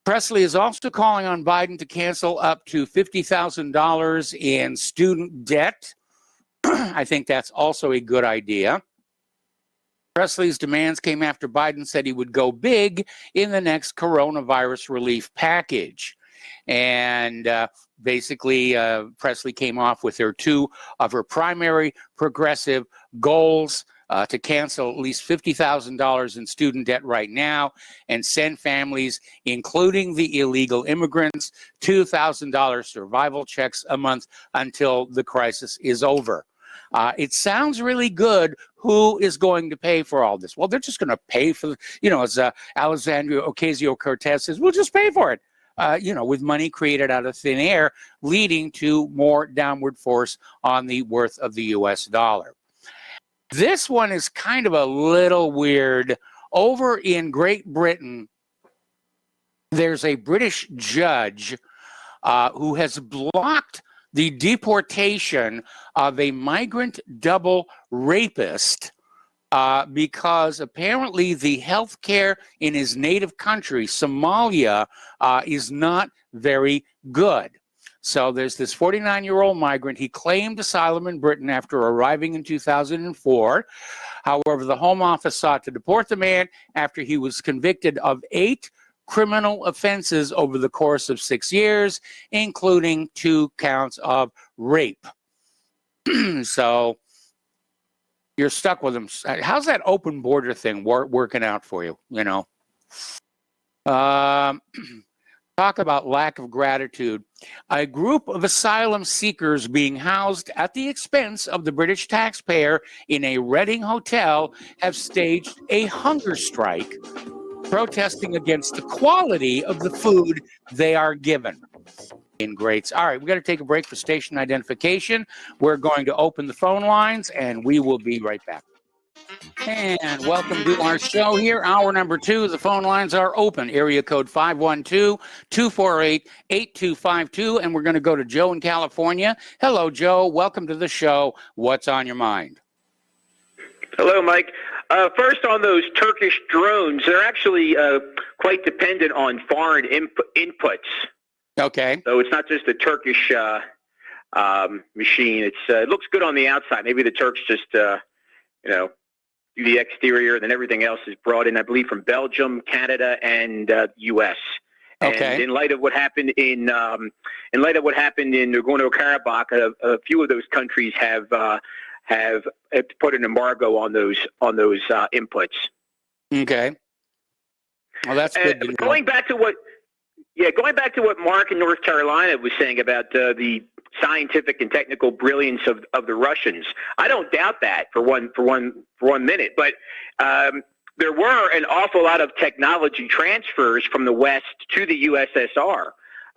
Presley is also calling on Biden to cancel up to $50,000 in student debt. I think that's also a good idea. Presley's demands came after Biden said he would go big in the next coronavirus relief package. And basically, Presley came off with two of her primary progressive goals: to cancel at least $50,000 in student debt right now and send families, including the illegal immigrants, $2,000 survival checks a month until the crisis is over. It sounds really good. Who is going to pay for all this? Well, they're just going to pay for, as Alexandria Ocasio-Cortez says, we'll just pay for it. With money created out of thin air, leading to more downward force on the worth of the U.S. dollar. This one is kind of a little weird. Over in Great Britain, there's a British judge who has blocked the deportation of a migrant double rapist because apparently the health care in his native country, Somalia, is not very good. So there's this 49-year-old migrant. He claimed asylum in Britain after arriving in 2004. However, the Home Office sought to deport the man after he was convicted of 8 criminal offenses over the course of 6 years, including 2 counts of rape. So you're stuck with him. How's that open border thing working out for you? Talk about lack of gratitude. A group of asylum seekers being housed at the expense of the British taxpayer in a Reading hotel have staged a hunger strike, protesting against the quality of the food they are given. In greats. All right, we've got to take a break for station identification. We're going to open the phone lines, and we will be right back. And welcome to our show here. Hour number 2. The phone lines are open. Area code 512-248-8252. And we're going to go to Joe in California. Hello, Joe. Welcome to the show. What's on your mind? Hello, Mike. First, on those Turkish drones, they're actually quite dependent on foreign inputs. Okay. So it's not just a Turkish machine. It looks good on the outside. Maybe the Turks just, do the exterior, and then everything else is brought in, I believe, from Belgium, Canada, and U.S. Okay. And in light of what happened in Nagorno-Karabakh, a few of those countries have put an embargo on those inputs. Okay. Well, that's good to know. Going back to what Mark in North Carolina was saying about the scientific and technical brilliance of the Russians, I don't doubt that for one minute. But there were an awful lot of technology transfers from the West to the USSR.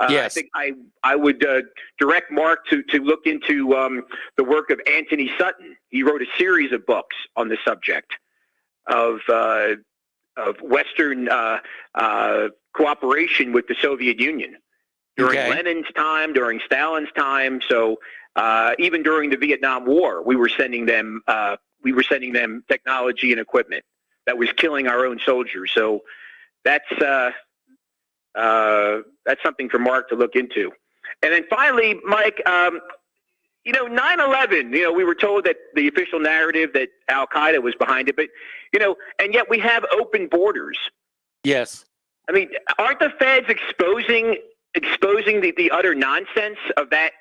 Yes. I think I would direct Mark to look into the work of Anthony Sutton. He wrote a series of books on the subject of Western cooperation with the Soviet Union during Lenin's time, during Stalin's time. So even during the Vietnam War, we were sending them technology and equipment that was killing our own soldiers. So that's something for Mark to look into. And then finally, Mike, 9/11, we were told that the official narrative that Al-Qaeda was behind it, but, and yet we have open borders. Yes. I mean, aren't the feds exposing the utter nonsense of that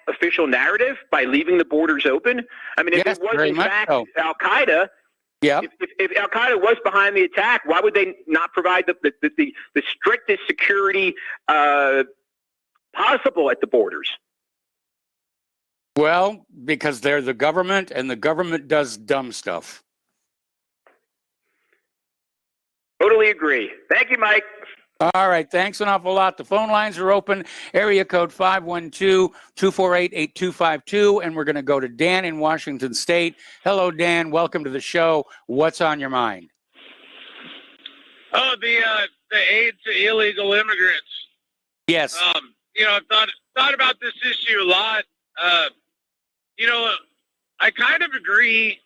official narrative by leaving the borders open? I mean, if it was in fact Al-Qaeda, if Al-Qaeda was behind the attack, why would they not provide the strictest security possible at the borders? Well, because they're the government, and the government does dumb stuff. Totally agree. Thank you, Mike. All right. Thanks an awful lot. The phone lines are open. Area code 512-248-8252. And we're going to go to Dan in Washington State. Hello, Dan. Welcome to the show. What's on your mind? Oh, the aid to illegal immigrants. Yes. I've thought about this issue a lot. I kind of agree.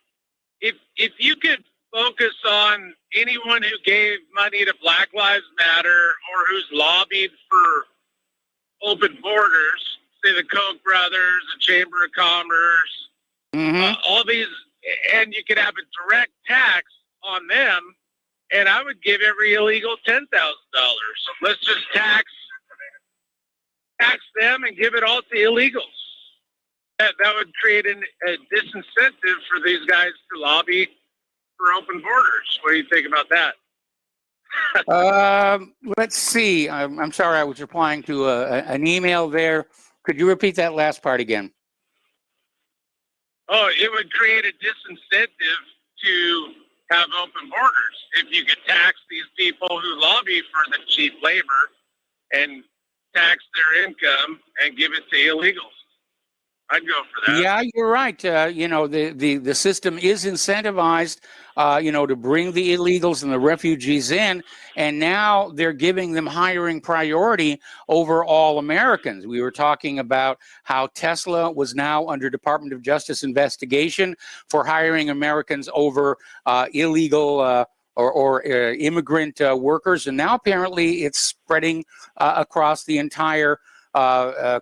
If you could focus on anyone who gave money to Black Lives Matter or who's lobbied for open borders, say the Koch brothers, the Chamber of Commerce, all these, and you could have a direct tax on them, and I would give every illegal $10,000. Let's just tax them and give it all to illegals. That would create a disincentive for these guys to lobby for open borders. What do you think about that? Let's see. I'm sorry, I was replying to an email there. Could you repeat that last part again? Oh, it would create a disincentive to have open borders if you could tax these people who lobby for the cheap labor and tax their income and give it to illegals. I'd go for that. Yeah, you're right. The system is incentivized, to bring the illegals and the refugees in, and now they're giving them hiring priority over all Americans. We were talking about how Tesla was now under Department of Justice investigation for hiring Americans over illegal or immigrant workers, and now apparently it's spreading across the entire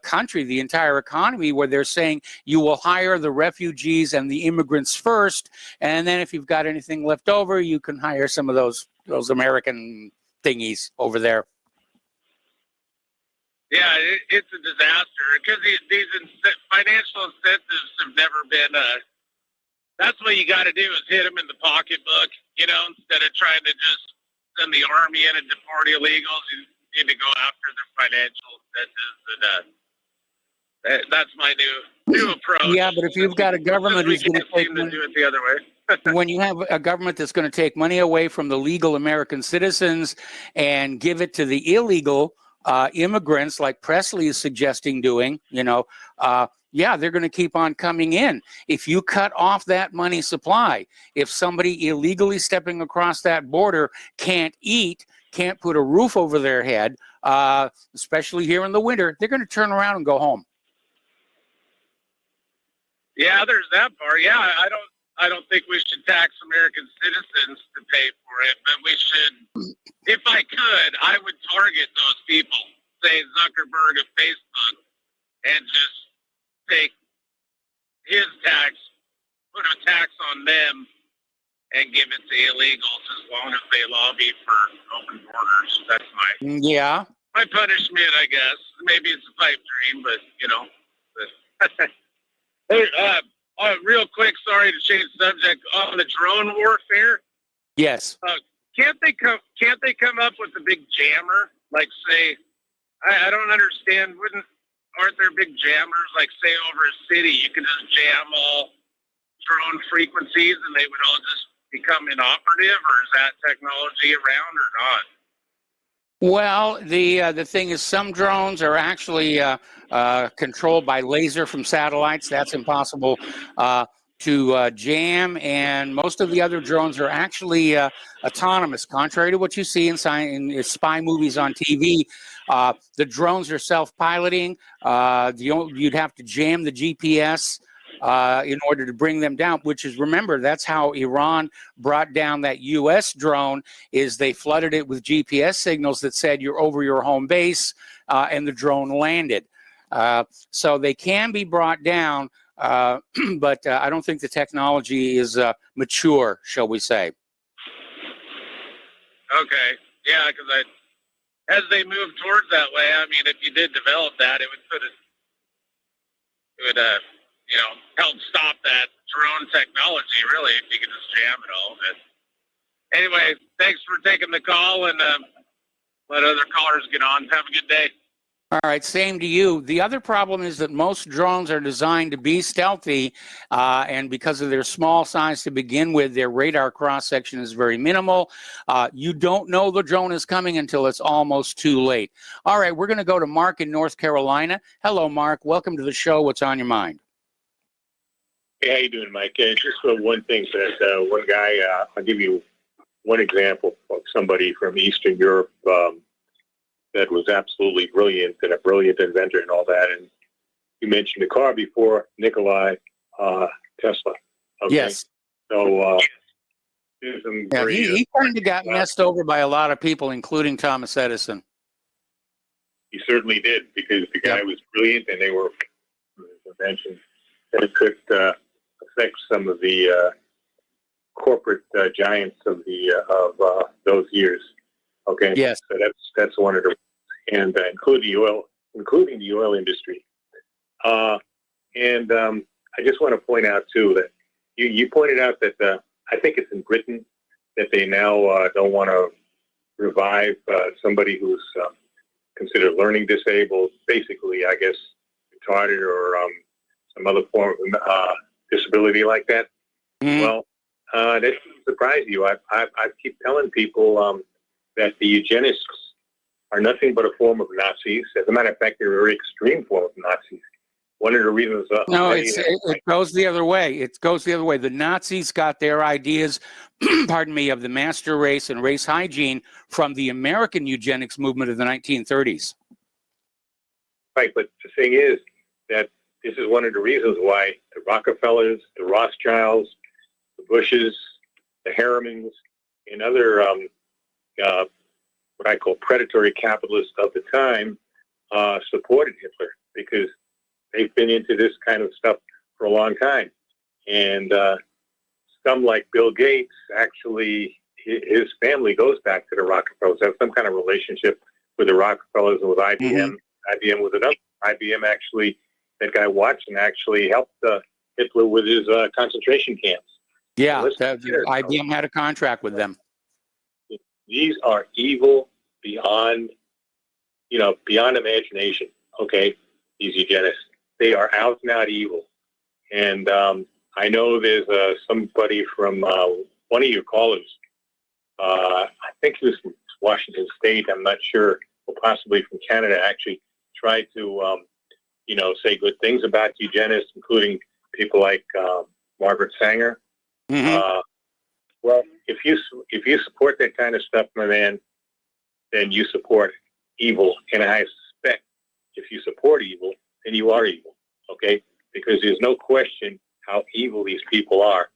country, the entire economy, where they're saying you will hire the refugees and the immigrants first, and then if you've got anything left over, you can hire some of those American thingies over there. Yeah, it's a disaster because these financial incentives have never been. That's what you got to do is hit them in the pocketbook, instead of trying to just send the army in and deport illegals. You need to go after their financial incentives, and that's my new approach. Yeah, but if you've got a government who's going to take money, do it the other way. When you have a government that's going to take money away from the legal American citizens and give it to the illegal immigrants, like Presley is suggesting doing, they're going to keep on coming in. If you cut off that money supply, if somebody illegally stepping across that border can't eat, can't put a roof over their head, especially here in the winter, they're going to turn around and go home. Yeah, there's that part. Yeah, I don't think we should tax American citizens to pay for it, but we should. If I could, I would target those people, say Zuckerberg of Facebook, and just take his tax, put a tax on them, and give it to illegals as long as they lobby for open borders. That's my punishment, I guess. Maybe it's a pipe dream, but Hey, real quick, sorry to change the subject. On the drone warfare, yes. Can't they come up with a big jammer? Like, say, I don't understand. Aren't there big jammers? Like, say, over a city, you can just jam all drone frequencies, and they would all just become inoperative, or is that technology around or not? Well, the thing is, some drones are actually controlled by laser from satellites. That's impossible to jam, and most of the other drones are actually autonomous. Contrary to what you see in spy movies on TV, the drones are self-piloting. You'd have to jam the GPS in order to bring them down, which is, remember, that's how Iran brought down that U.S. drone, is they flooded it with GPS signals that said you're over your home base, and the drone landed. So they can be brought down, but I don't think the technology is mature, shall we say. Okay. Yeah, because as they move towards that way, I mean, if you did develop that, it would help stop that drone technology, really, if you could just jam it all. But anyway, thanks for taking the call, and let other callers get on. Have a good day. All right, same to you. The other problem is that most drones are designed to be stealthy, and because of their small size to begin with, their radar cross-section is very minimal. You don't know the drone is coming until it's almost too late. All right, we're going to go to Mark in North Carolina. Hello, Mark. Welcome to the show. What's on your mind? Hey, how you doing, Mike? Just one thing that one guy, I'll give you one example of somebody from Eastern Europe that was absolutely brilliant and a brilliant inventor and all that. And you mentioned the car before, Nikolai Tesla. Okay? Yes. So there's some great, he kind of got messed over by a lot of people, including Thomas Edison. He certainly did, because the guy was brilliant, and they were inventions that could affect some of the corporate giants of those years. Okay. Yes. So that's one of the, and including the oil industry. And I just want to point out too that you pointed out that I think it's in Britain that they now don't want to revive somebody who's considered learning disabled, basically, I guess, retarded or some other form of disability like that. Mm-hmm. Well, that shouldn't surprise you. I keep telling people that the eugenists are nothing but a form of Nazis. As a matter of fact, they're a very extreme form of Nazis. One of the reasons... no, it goes the other way. It goes the other way. The Nazis got their ideas, pardon me, of the master race and race hygiene from the American eugenics movement of the 1930s. Right, but the thing is that this is one of the reasons why the Rockefellers, the Rothschilds, the Bushes, the Harrimans, and other what I call predatory capitalists of the time supported Hitler, because they've been into this kind of stuff for a long time. And some like Bill Gates, actually, his family goes back to the Rockefellers. They have some kind of relationship with the Rockefellers and with IBM. Mm-hmm. IBM was another. IBM actually, that guy Watson actually helped Hitler with his concentration camps. Yeah, IBM had a contract with them. These are evil beyond imagination. Okay, these eugenists, they are out and out evil. And I know there's somebody from one of your callers. I think he was from Washington State. I'm not sure, or possibly from Canada. Actually, tried to say good things about eugenists, including people like Margaret Sanger. Mm-hmm. Well, if you support that kind of stuff, my man, then you support evil. And I suspect if you support evil, then you are evil. Okay, because there's no question how evil these people are,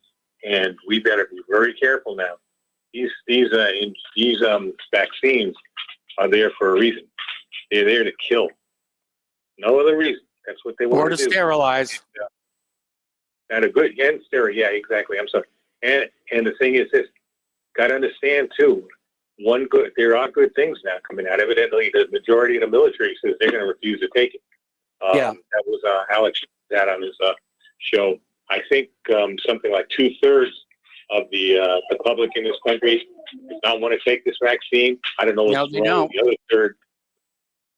and we better be very careful now. These vaccines are there for a reason. They're there to kill. No other reason. That's what they want to do. Or to sterilize. Yeah. And a good sterilize. Yeah, exactly. I'm sorry. And the thing is this, got to understand too, there are good things now coming out. Evidently, the majority of the military says they're going to refuse to take it. That was Alex that on his show. I think something like 2/3 of the public in this country does not want to take this vaccine. I don't know what's wrong with the other third.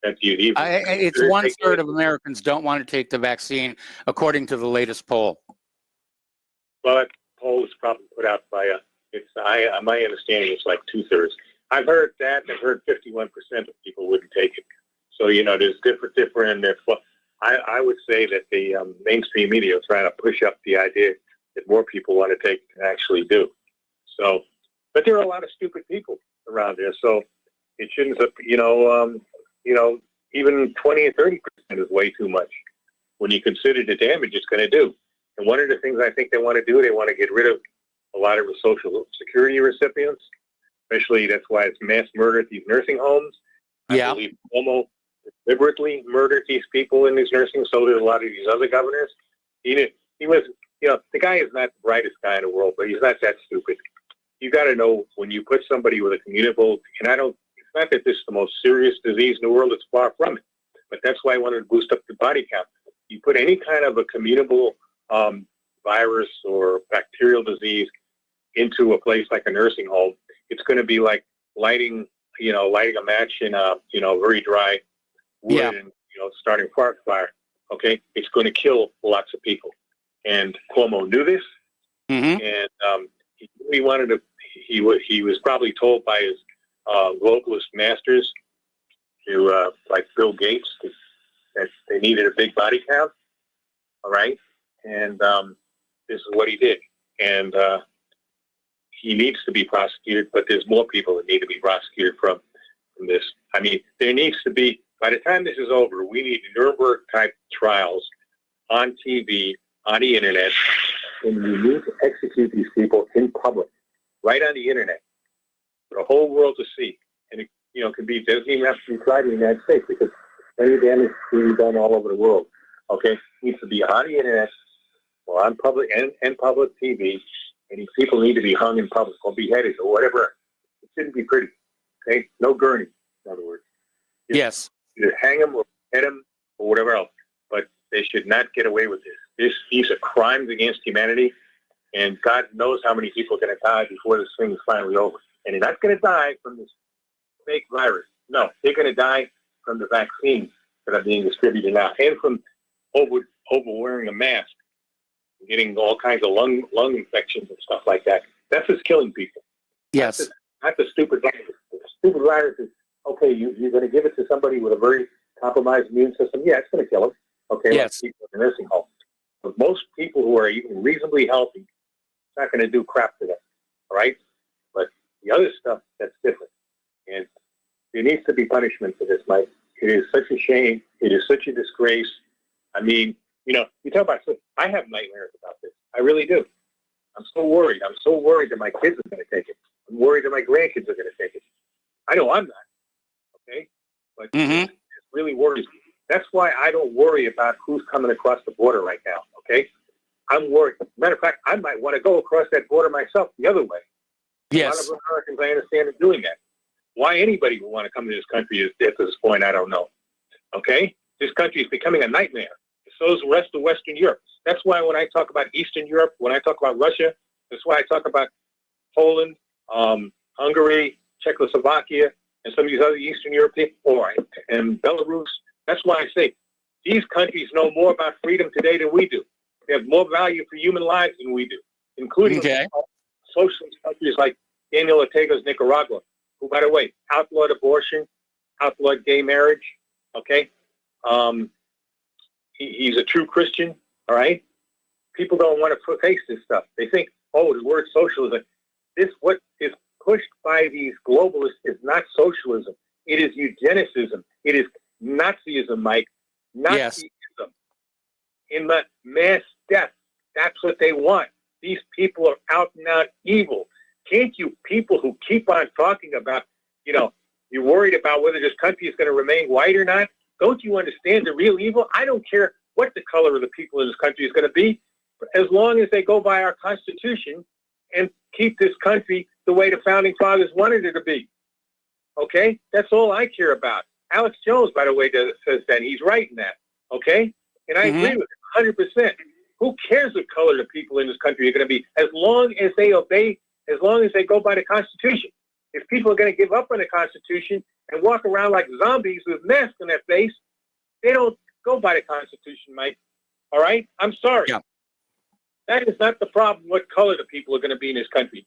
It's 1/3 of Americans don't want to take the vaccine, according to the latest poll. Well, that poll was probably put out by my understanding it's like 2/3. I've heard that. I've heard 51% of people wouldn't take it. So there's different. I would say that the mainstream media are trying to push up the idea that more people want to take it than actually do. So, but there are a lot of stupid people around there. So it shouldn't. Even 20 and 30% is way too much when you consider the damage it's going to do. And one of the things I think they want to do, they want to get rid of a lot of the Social Security recipients, especially that's why it's mass murder at these nursing homes. Yeah. I believe Cuomo deliberately murdered these people in these nursing homes. So did a lot of these other governors. He was, the guy is not the brightest guy in the world, but he's not that stupid. You got to know when you put somebody with a communicable, and it's not that this is the most serious disease in the world, it's far from it. But that's why I wanted to boost up the body count. You put any kind of a communicable virus or bacterial disease into a place like a nursing home, it's going to be like lighting a match in a very dry wood Yeah. and, starting forest fire, okay, it's going to kill lots of people. And Cuomo knew this, Mm-hmm. and he wanted to. He was probably told by his globalist masters, like Bill Gates, that they needed a big body count. All right, and this is what he did, and he needs to be prosecuted. But there's more people that need to be prosecuted from this. I mean, there needs to be. By the time this is over, we need Nuremberg type trials on TV, on the internet, and we need to execute these people in public, right on the internet, for the whole world to see. And it, doesn't even have to be tried in the United States, because any damage can be done all over the world. Okay, it needs to be on the internet or on public and public TV, and these people need to be hung in public or beheaded or whatever. It shouldn't be pretty. Okay, no gurney, in other words. Yes. Either hang them or behead them or whatever else, but they should not get away with this. These are crimes against humanity, and God knows how many people are going to die before this thing is finally over. And they're not going to die from this fake virus. No, they're going to die from the vaccines that are being distributed now, and from over wearing a mask, getting all kinds of lung infections and stuff like that. That's just killing people. Yes. Not the stupid virus. The stupid virus is, okay, you're going to give it to somebody with a very compromised immune system. Yeah, it's going to kill them. Okay, Yes. like people in the nursing home. But most people who are even reasonably healthy, it's not going to do crap to them. All right? But the other stuff, that's different. And there needs to be punishment for this, Mike. It is such a shame. It is such a disgrace. I mean, you talk about, I have nightmares about this. I really do. I'm so worried. I'm so worried that my kids are going to take it. I'm worried that my grandkids are going to take it. I know I'm not. Okay? But it really worries me. That's why I don't worry about who's coming across the border right now. Okay? I'm worried. Matter of fact, I might want to go across that border myself the other way. Yes. A lot of Americans, I understand, are doing that. Why anybody would want to come to this country at this point, I don't know. Okay? This country is becoming a nightmare. So is the rest of Western Europe. That's why when I talk about Eastern Europe, when I talk about Russia, that's why I talk about Poland, Hungary, Czechoslovakia, and some of these other Eastern European, and Belarus. That's why I say these countries know more about freedom today than we do. They have more value for human lives than we do, including socialist countries like Daniel Ortega's Nicaragua, who, by the way, outlawed abortion, outlawed gay marriage. Okay, he's a true Christian. All right, people don't want to face this stuff. They think, the word socialism. What is pushed by these globalists is not socialism. It is eugenicism. It is Nazism, Mike. Nazism. Yes. In the mass death. That's what they want. These people are out and out evil. Can't you people who keep on talking about, you're worried about whether this country is going to remain white or not? Don't you understand the real evil? I don't care what the color of the people in this country is going to be, as long as they go by our Constitution and keep this country the way the Founding Fathers wanted it to be. Okay? That's all I care about. Alex Jones, by the way, says that. He's right in that. Okay? And I agree with him 100%. Who cares what color the people in this country are going to be, as long as they obey, as long as they go by the Constitution. If people are going to give up on the Constitution and walk around like zombies with masks on their face, they don't go by the Constitution, Mike. All right? I'm sorry. Yeah. That is not the problem, what color the people are going to be in this country.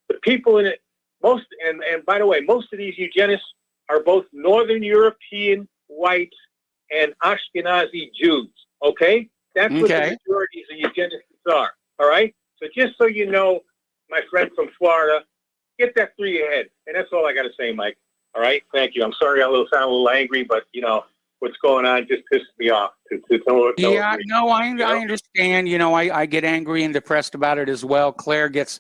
The people in it, and by the way, most of these eugenists are both Northern European whites and Ashkenazi Jews. Okay? That's what the majorities of eugenicists are. All right? So just so you know, my friend from Florida, get that through your head. And that's all I got to say, Mike. All right? Thank you. I'm sorry I sound a little angry, but, what's going on just pisses me off. I understand. I get angry and depressed about it as well. Claire gets,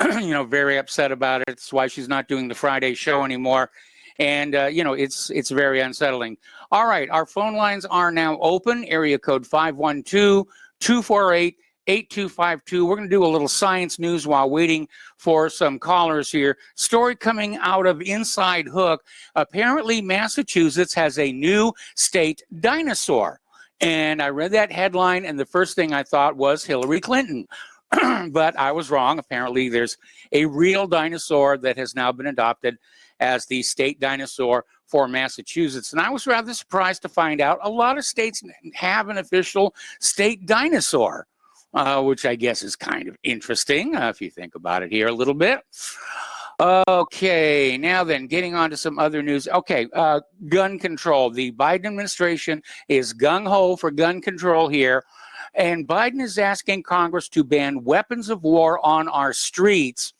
very upset about it. That's why she's not doing the Friday show anymore. And, it's very unsettling. All right. Our phone lines are now open. Area code 512-248-8252. We're going to do a little science news while waiting for some callers here. Story coming out of Inside Hook. Apparently, Massachusetts has a new state dinosaur. And I read that headline, and the first thing I thought was Hillary Clinton. But I was wrong. Apparently, there's a real dinosaur that has now been adopted as the state dinosaur for Massachusetts. And I was rather surprised to find out a lot of states have an official state dinosaur, which I guess is kind of interesting if you think about it here a little bit. Okay, now then, getting on to some other news. Okay, gun control. The Biden administration is gung-ho for gun control here, and Biden is asking Congress to ban weapons of war on our streets.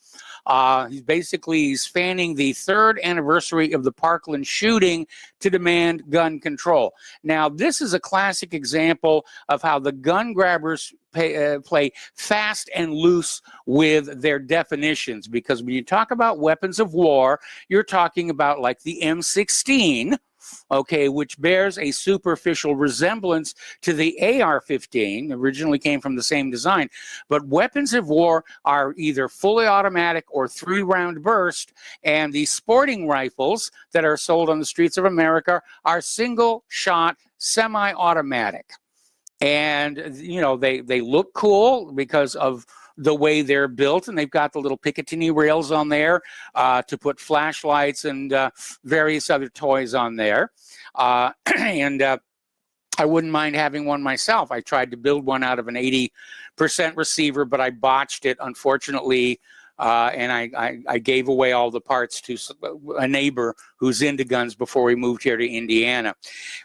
He's fanning the 3rd anniversary of the Parkland shooting to demand gun control. Now, this is a classic example of how the gun grabbers play fast and loose with their definitions, because when you talk about weapons of war, you're talking about like the M16, okay, which bears a superficial resemblance to the AR-15, originally came from the same design. But weapons of war are either fully automatic or 3-round burst, and the sporting rifles that are sold on the streets of America are single-shot, semi-automatic. And, you know, they look cool because of the way they're built, and they've got the little Picatinny rails on there to put flashlights and various other toys on there. And I wouldn't mind having one myself. I tried to build one out of an 80% receiver, but I botched it, unfortunately. And I gave away all the parts to a neighbor who's into guns before we moved here to Indiana.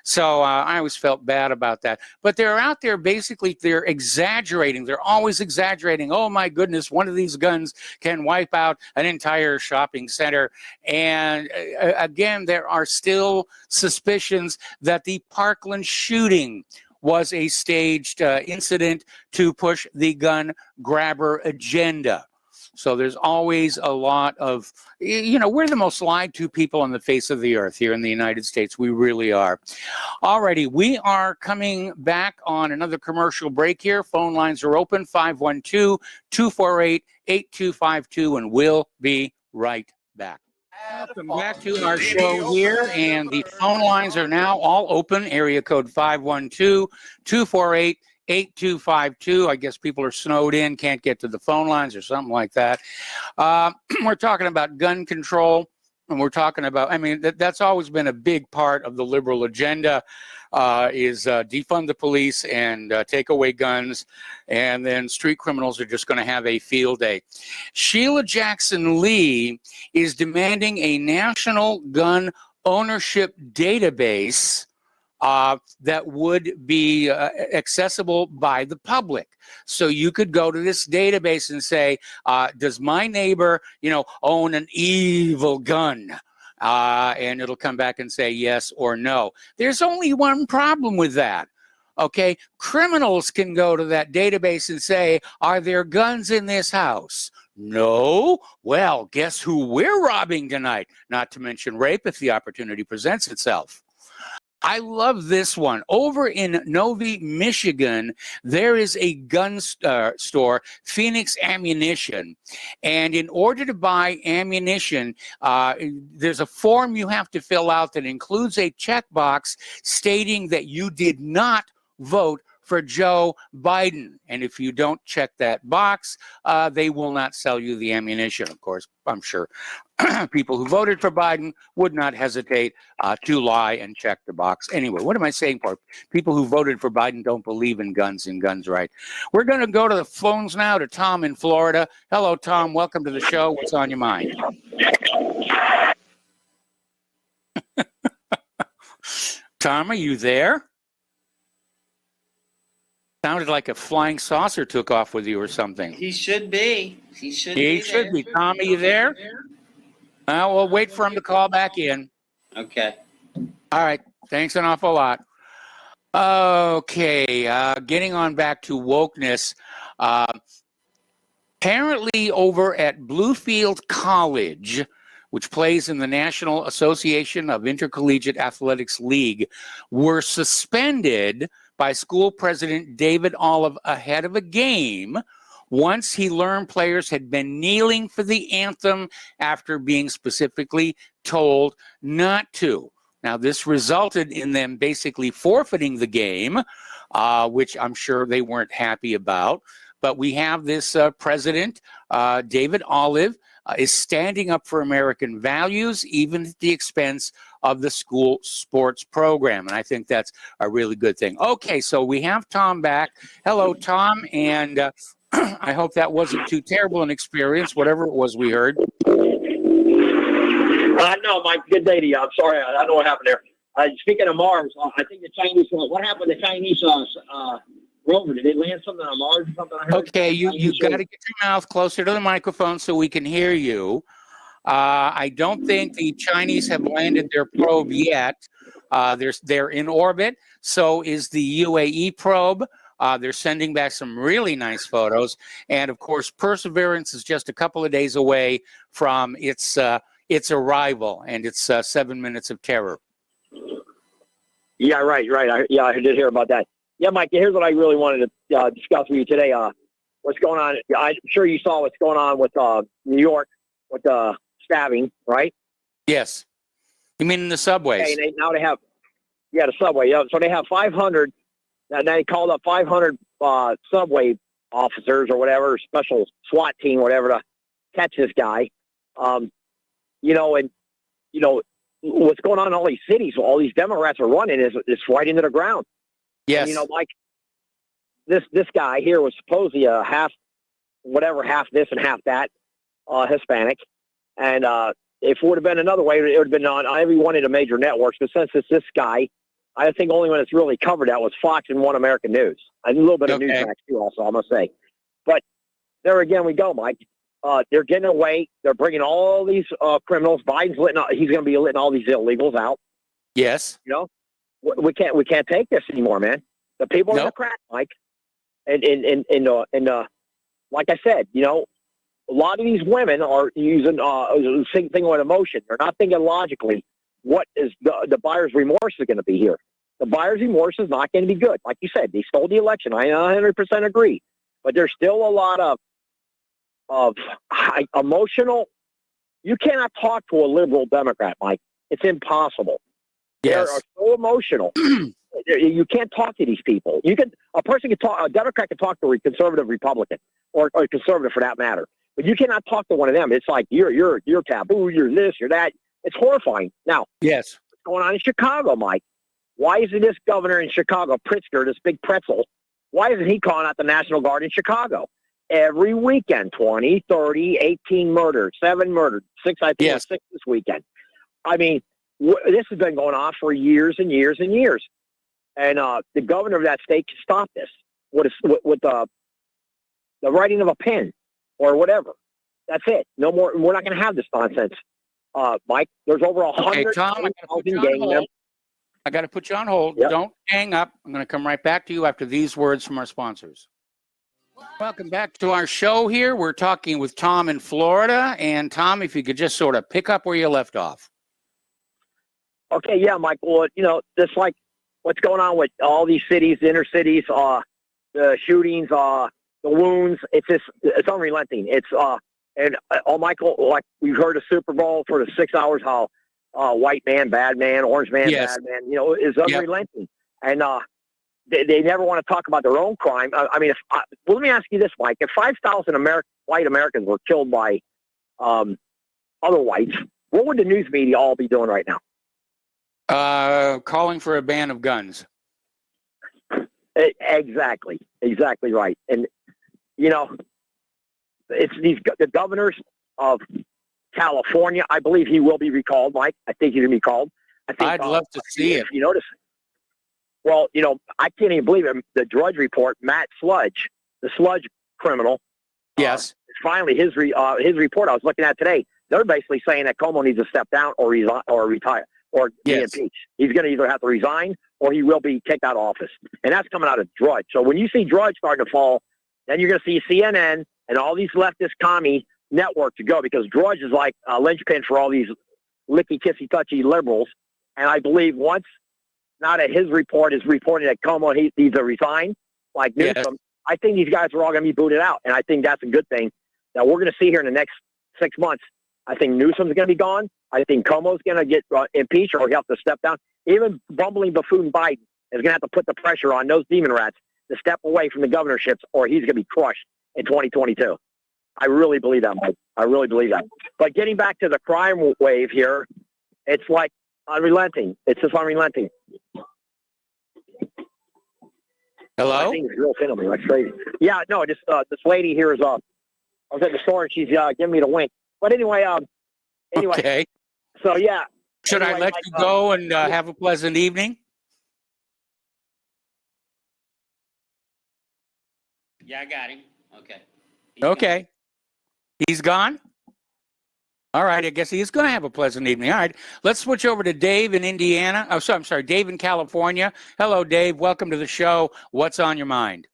So I always felt bad about that. But they're out there, basically, they're exaggerating. They're always exaggerating. Oh, my goodness, one of these guns can wipe out an entire shopping center. And again, there are still suspicions that the Parkland shooting was a staged incident to push the gun grabber agenda. So there's always a lot of, you know, we're the most lied to people on the face of the earth here in the United States. We really are. Alrighty, we are coming back on another commercial break here. Phone lines are open, 512-248-8252, and we'll be right back. Welcome back to our show here, and the phone lines are now all open. Area code 512-248-8252. I guess people are snowed in, can't get to the phone lines or something like that. We're talking about gun control, and we're talking about, I mean, that's always been a big part of the liberal agenda, is defund the police and take away guns, and then street criminals are just going to have a field day. Sheila Jackson Lee is demanding a national gun ownership database that would be accessible by the public. So you could go to this database and say, does my neighbor, you know, own an evil gun? And it'll come back and say yes or no. There's only one problem with that. Okay, criminals can go to that database and say, are there guns in this house? No? Well, guess who we're robbing tonight? Not to mention rape if the opportunity presents itself. I love this one. Over in Novi, Michigan, there is a gun store, Phoenix Ammunition. And in order to buy ammunition, there's a form you have to fill out that includes a checkbox stating that you did not vote for Joe Biden. And if you don't check that box, they will not sell you the ammunition. Of course, I'm sure people who voted for Biden would not hesitate to lie and check the box. Anyway, what am I saying for? People who voted for Biden don't believe in guns and guns right. We're going to go to the phones now to Tom in Florida. Hello, Tom. Welcome to the show. What's on your mind? Tom, are you there? Sounded like a flying saucer took off with you or something. He should be. He should be. Tom, are you there? We'll wait for him to call back in. Okay. All right. Thanks an awful lot. Okay. Getting on back to wokeness. Apparently over at Bluefield College, which plays in the National Association of Intercollegiate Athletics League, were suspended by school president David Olive ahead of a game once he learned players had been kneeling for the anthem after being specifically told not to. Now, this resulted in them basically forfeiting the game, which I'm sure they weren't happy about. But we have this president, David Olive, is standing up for American values, even at the expense of the school sports program. And I think that's a really good thing. Okay, so we have Tom back. Hello, Tom. And I hope that wasn't too terrible an experience, whatever it was we heard. No, Mike, good day to you. I'm sorry. I don't know what happened there. Speaking of Mars, I think the Chinese, what happened to the Chinese rover? Did they land something on Mars or something? I heard okay, you've got to get your mouth closer to the microphone so we can hear you. I don't think the Chinese have landed their probe yet. They're in orbit. So is the UAE probe. They're sending back some really nice photos. And, of course, Perseverance is just a couple of days away from its arrival and its 7 minutes of terror. Yeah, right. I did hear about that. Yeah, Mike, here's what I really wanted to discuss with you today. What's going on? I'm sure you saw what's going on with New York with the stabbing, right? Yes. You mean in the subways? Okay, now they have, the subway. Yeah, so they have 500. Now they called up 500 subway officers or whatever, special SWAT team, whatever, to catch this guy. What's going on in all these cities, all these Democrats are running is right into the ground. Yes. And, like this guy here was supposedly a half this and half that, Hispanic. And if it would have been another way, it would have been on every one of the major networks. But since it's this guy, I think only one that's really covered that was Fox and One American News. And a little bit of Newsmax too, also, I must say. But there again we go, Mike. They're getting away. They're bringing all these criminals. Biden's he's going to be letting all these illegals out. Yes. We can't take this anymore, man. The people are the crap, Mike. And like I said, a lot of these women are using the same thing with emotion. They're not thinking logically. What is the buyer's remorse is going to be here? The buyer's remorse is not going to be good. Like you said, they stole the election. I 100% agree. But there's still a lot of high emotional. You cannot talk to a liberal Democrat, Mike. It's impossible. Yes. They are so emotional. You can't talk to these people. A Democrat can talk to a conservative Republican or a conservative for that matter, but you cannot talk to one of them. It's like you're taboo. You're this. You're that. It's horrifying. Now, yes, what's going on in Chicago, Mike? Why isn't this governor in Chicago, Pritzker, this big pretzel? Why isn't he calling out the National Guard in Chicago? Every weekend, 20, 30, 18 murdered, 7 murdered, 6, I think, yes. 6 this weekend. I mean, this has been going on for years and years and years. And the governor of that state can stop this with the writing of a pen or whatever. That's it. No more. We're not going to have this nonsense. Mike, there's over 100,000 gang members. I got to put you on hold. Yep. Don't hang up. I'm going to come right back to you after these words from our sponsors. Welcome back to our show here. We're talking with Tom in Florida. And Tom, if you could just sort of pick up where you left off. Okay, yeah, Mike. Well, just like what's going on with all these cities, the inner cities, the shootings, the wounds, it's unrelenting. Michael, like we've heard the Super Bowl for the 6 hours, how white man, bad man, orange man, yes. bad man, is unrelenting. Yep. And they never want to talk about their own crime. Let me ask you this, Mike. If 5,000 white Americans were killed by other whites, what would the news media all be doing right now? Calling for a ban of guns. Exactly right. And it's the governors of California. I believe he will be recalled, Mike. I think he's going to be called. I'd love to see it. You notice? Well, I can't even believe it. The Drudge Report, Matt Sludge, the Sludge criminal. Yes. Finally, his report I was looking at today. They're basically saying that Cuomo needs to step down or retire or be impeached. He's going to either have to resign or he will be kicked out of office. And that's coming out of Drudge. So when you see Drudge starting to fall, then you're going to see CNN and all these leftist commie networks to go, because Drudge is like a linchpin for all these licky, kissy, touchy liberals. And I believe once, now that his report is reporting that Cuomo needs to resign, like Newsom, I think these guys are all going to be booted out. And I think that's a good thing that we're going to see here in the next 6 months. I think Newsom's going to be gone. I think Cuomo's going to get impeached or he'll have to step down. Even bumbling buffoon Biden is going to have to put the pressure on those demon rats to step away from the governorships or he's going to be crushed in 2022. I really believe that, Mike. I really believe that. But getting back to the crime wave here, it's like unrelenting. It's just unrelenting. Hello? I think it's real thin on me. That's crazy. Yeah, no, just this lady here is I was at the store and she's giving me the wink. But anyway, Okay. So yeah. Should I let you go and have a pleasant evening? Yeah, I got him. Okay. Okay. He's gone? All right. I guess he's going to have a pleasant evening. All right. Let's switch over to Dave in Indiana. Oh, I'm sorry. Dave in California. Hello, Dave. Welcome to the show. What's on your mind?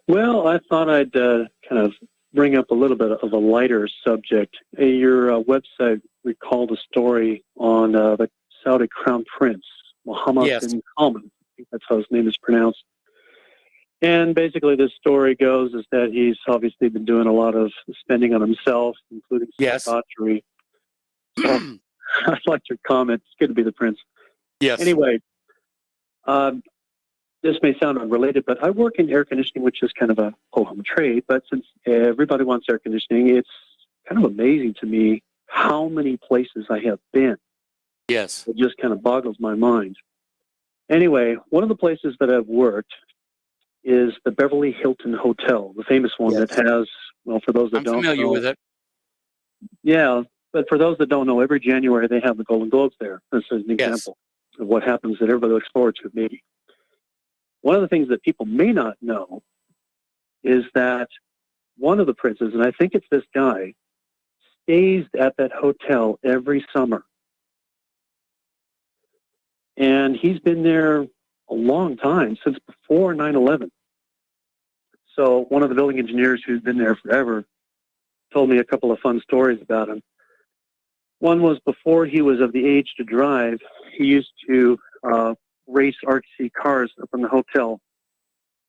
Well, I thought I'd kind of bring up a little bit of a lighter subject. Your website recalled a story on the Saudi Crown Prince, Mohammed bin Salman. I think that's how his name is pronounced. And basically, this story goes is that he's obviously been doing a lot of spending on himself, including debauchery. So, I'd like your comment. It's good to be the prince. Yes. Anyway, this may sound unrelated, but I work in air conditioning, which is kind of a ho-hum trade. But since everybody wants air conditioning, it's kind of amazing to me how many places I have been. Yes. It just kind of boggles my mind. Anyway, one of the places that I've worked is the Beverly Hilton Hotel, the famous one that has, well, for those that don't know. I'm familiar with it. Yeah, but for those that don't know, every January they have the Golden Globes there. This is an example of what happens that everybody looks forward to, maybe. One of the things that people may not know is that one of the princes, and I think it's this guy, stays at that hotel every summer. And he's been there a long time, since before 9/11. So one of the building engineers who's been there forever told me a couple of fun stories about him. One was before he was of the age to drive, he used to race RC cars up in the hotel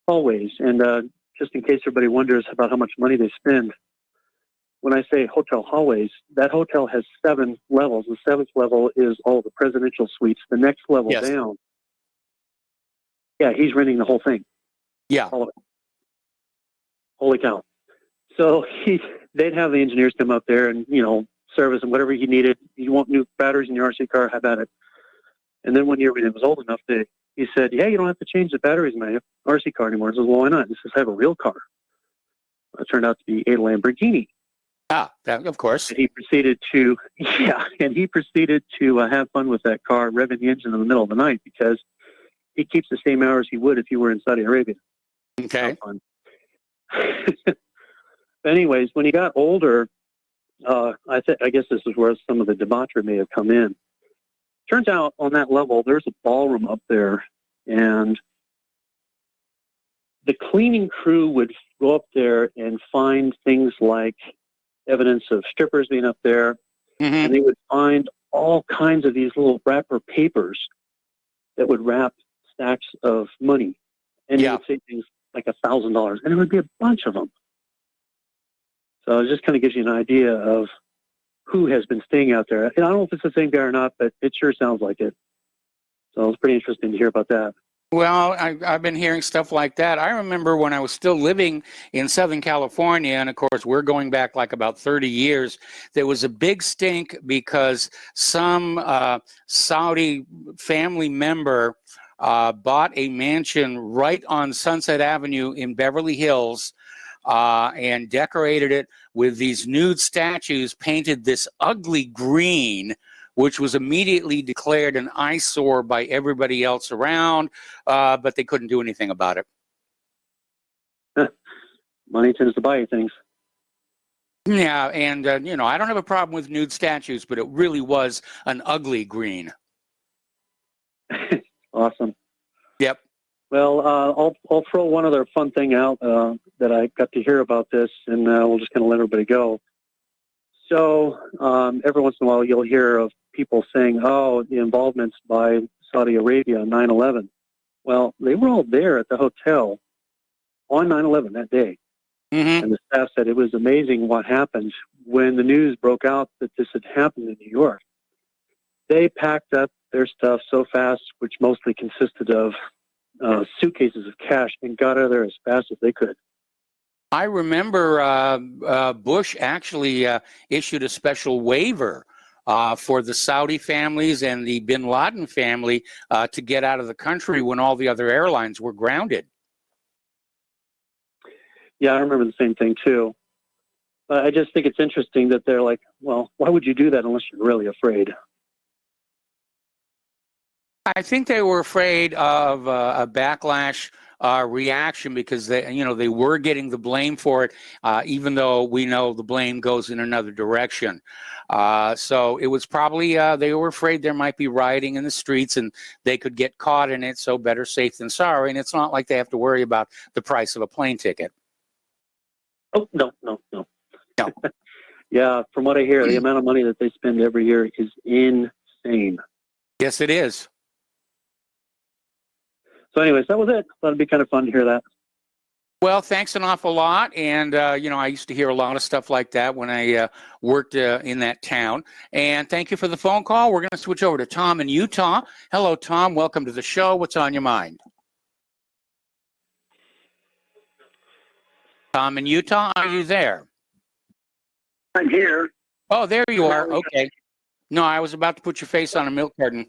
hallways. And just in case everybody wonders about how much money they spend, when I say hotel hallways, that hotel has 7 levels. The 7th level is all the presidential suites. The next level down, he's renting the whole thing. Yeah. All of it. Holy cow. So they'd have the engineers come up there and, service and whatever he needed. You want new batteries in your RC car, have at it. And then one year when it was old enough, he said, you don't have to change the batteries in my RC car anymore. I said, well, why not? He says, I have a real car. It turned out to be a Lamborghini. Ah, of course. And he proceeded to, have fun with that car, revving the engine in the middle of the night because he keeps the same hours he would if he were in Saudi Arabia. Okay. But anyways, when he got older, I guess this is where some of the debauchery may have come in. Turns out on that level, there's a ballroom up there, and the cleaning crew would go up there and find things like evidence of strippers being up there, and they would find all kinds of these little wrapper papers that would wrap stacks of money. And it would say things like $1,000, and it would be a bunch of them. So it just kind of gives you an idea of who has been staying out there. And I don't know if it's the same guy or not, but it sure sounds like it. So it's pretty interesting to hear about that. Well, I've been hearing stuff like that. I remember when I was still living in Southern California, and of course we're going back like about 30 years, there was a big stink because some Saudi family member bought a mansion right on Sunset Avenue in Beverly Hills and decorated it with these nude statues painted this ugly green, which was immediately declared an eyesore by everybody else around, but they couldn't do anything about it. Money tends to buy you things. Yeah, and, I don't have a problem with nude statues, but it really was an ugly green. Awesome. Yep. Well, I'll throw one other fun thing out that I got to hear about this, and we'll just kind of let everybody go. So every once in a while you'll hear of people saying, the involvements by Saudi Arabia on 9/11. Well, they were all there at the hotel on 9/11 that day. And the staff said it was amazing what happened when the news broke out that this had happened in New York. They packed up their stuff so fast, which mostly consisted of suitcases of cash, and got out of there as fast as they could. I remember Bush actually issued a special waiver for the Saudi families and the bin Laden family to get out of the country when all the other airlines were grounded. Yeah, I remember the same thing too. I just think it's interesting that they're like, well, why would you do that unless you're really afraid? I think they were afraid of a backlash reaction because they were getting the blame for it, even though we know the blame goes in another direction. So it was probably they were afraid there might be rioting in the streets and they could get caught in it. So better safe than sorry. And it's not like they have to worry about the price of a plane ticket. Oh, no. Yeah, from what I hear, the amount of money that they spend every year is insane. Yes, it is. So anyways, that was it. Thought it'd be kind of fun to hear that. Well, thanks an awful lot. And, I used to hear a lot of stuff like that when I worked in that town. And thank you for the phone call. We're going to switch over to Tom in Utah. Hello, Tom. Welcome to the show. What's on your mind? Tom in Utah, are you there? I'm here. Oh, there you are. Okay. No, I was about to put your face on a milk carton.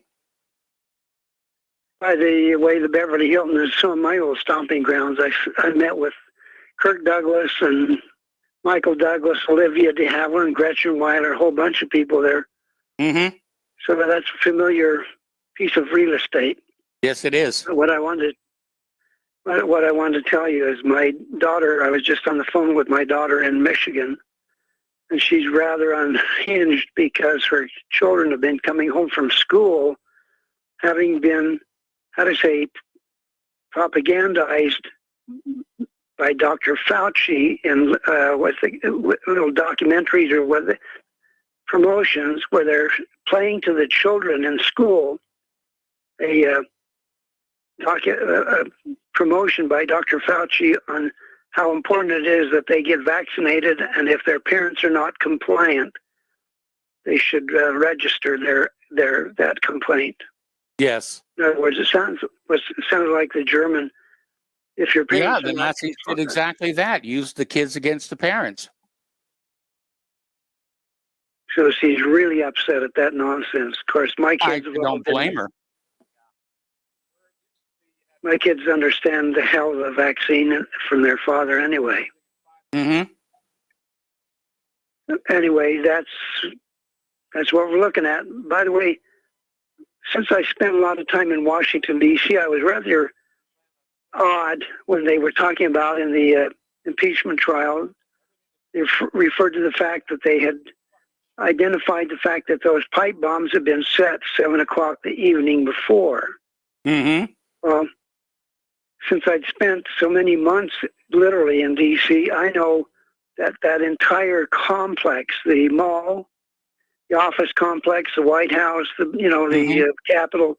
By the way, the Beverly Hilton is some of my old stomping grounds. I met with Kirk Douglas and Michael Douglas, Olivia de Havilland, Gretchen Weiler, a whole bunch of people there. Mm-hmm. So that's a familiar piece of real estate. Yes, it is. What I wanted to tell you is my daughter, I was just on the phone with my daughter in Michigan, and she's rather unhinged because her children have been coming home from school having been, propagandized by Dr. Fauci in little documentaries or promotions where they're playing to the children in school a promotion by Dr. Fauci on how important it is that they get vaccinated, and if their parents are not compliant, they should register that complaint. Yes. In other words, it sounds like the German. If your parents, the Nazis did exactly that. Used the kids against the parents. So she's really upset at that nonsense. Of course, my kids don't blame her. My kids understand the hell of a vaccine from their father anyway. Mm-hmm. Anyway, that's what we're looking at. By the way, since I spent a lot of time in Washington, D.C., I was rather odd when they were talking about in the impeachment trial. They referred to the fact that they had identified the fact that those pipe bombs had been set 7 o'clock the evening before. Mm-hmm. Well, since I'd spent so many months literally in D.C., I know that entire complex, the mall, the office complex, the White House, the Capitol,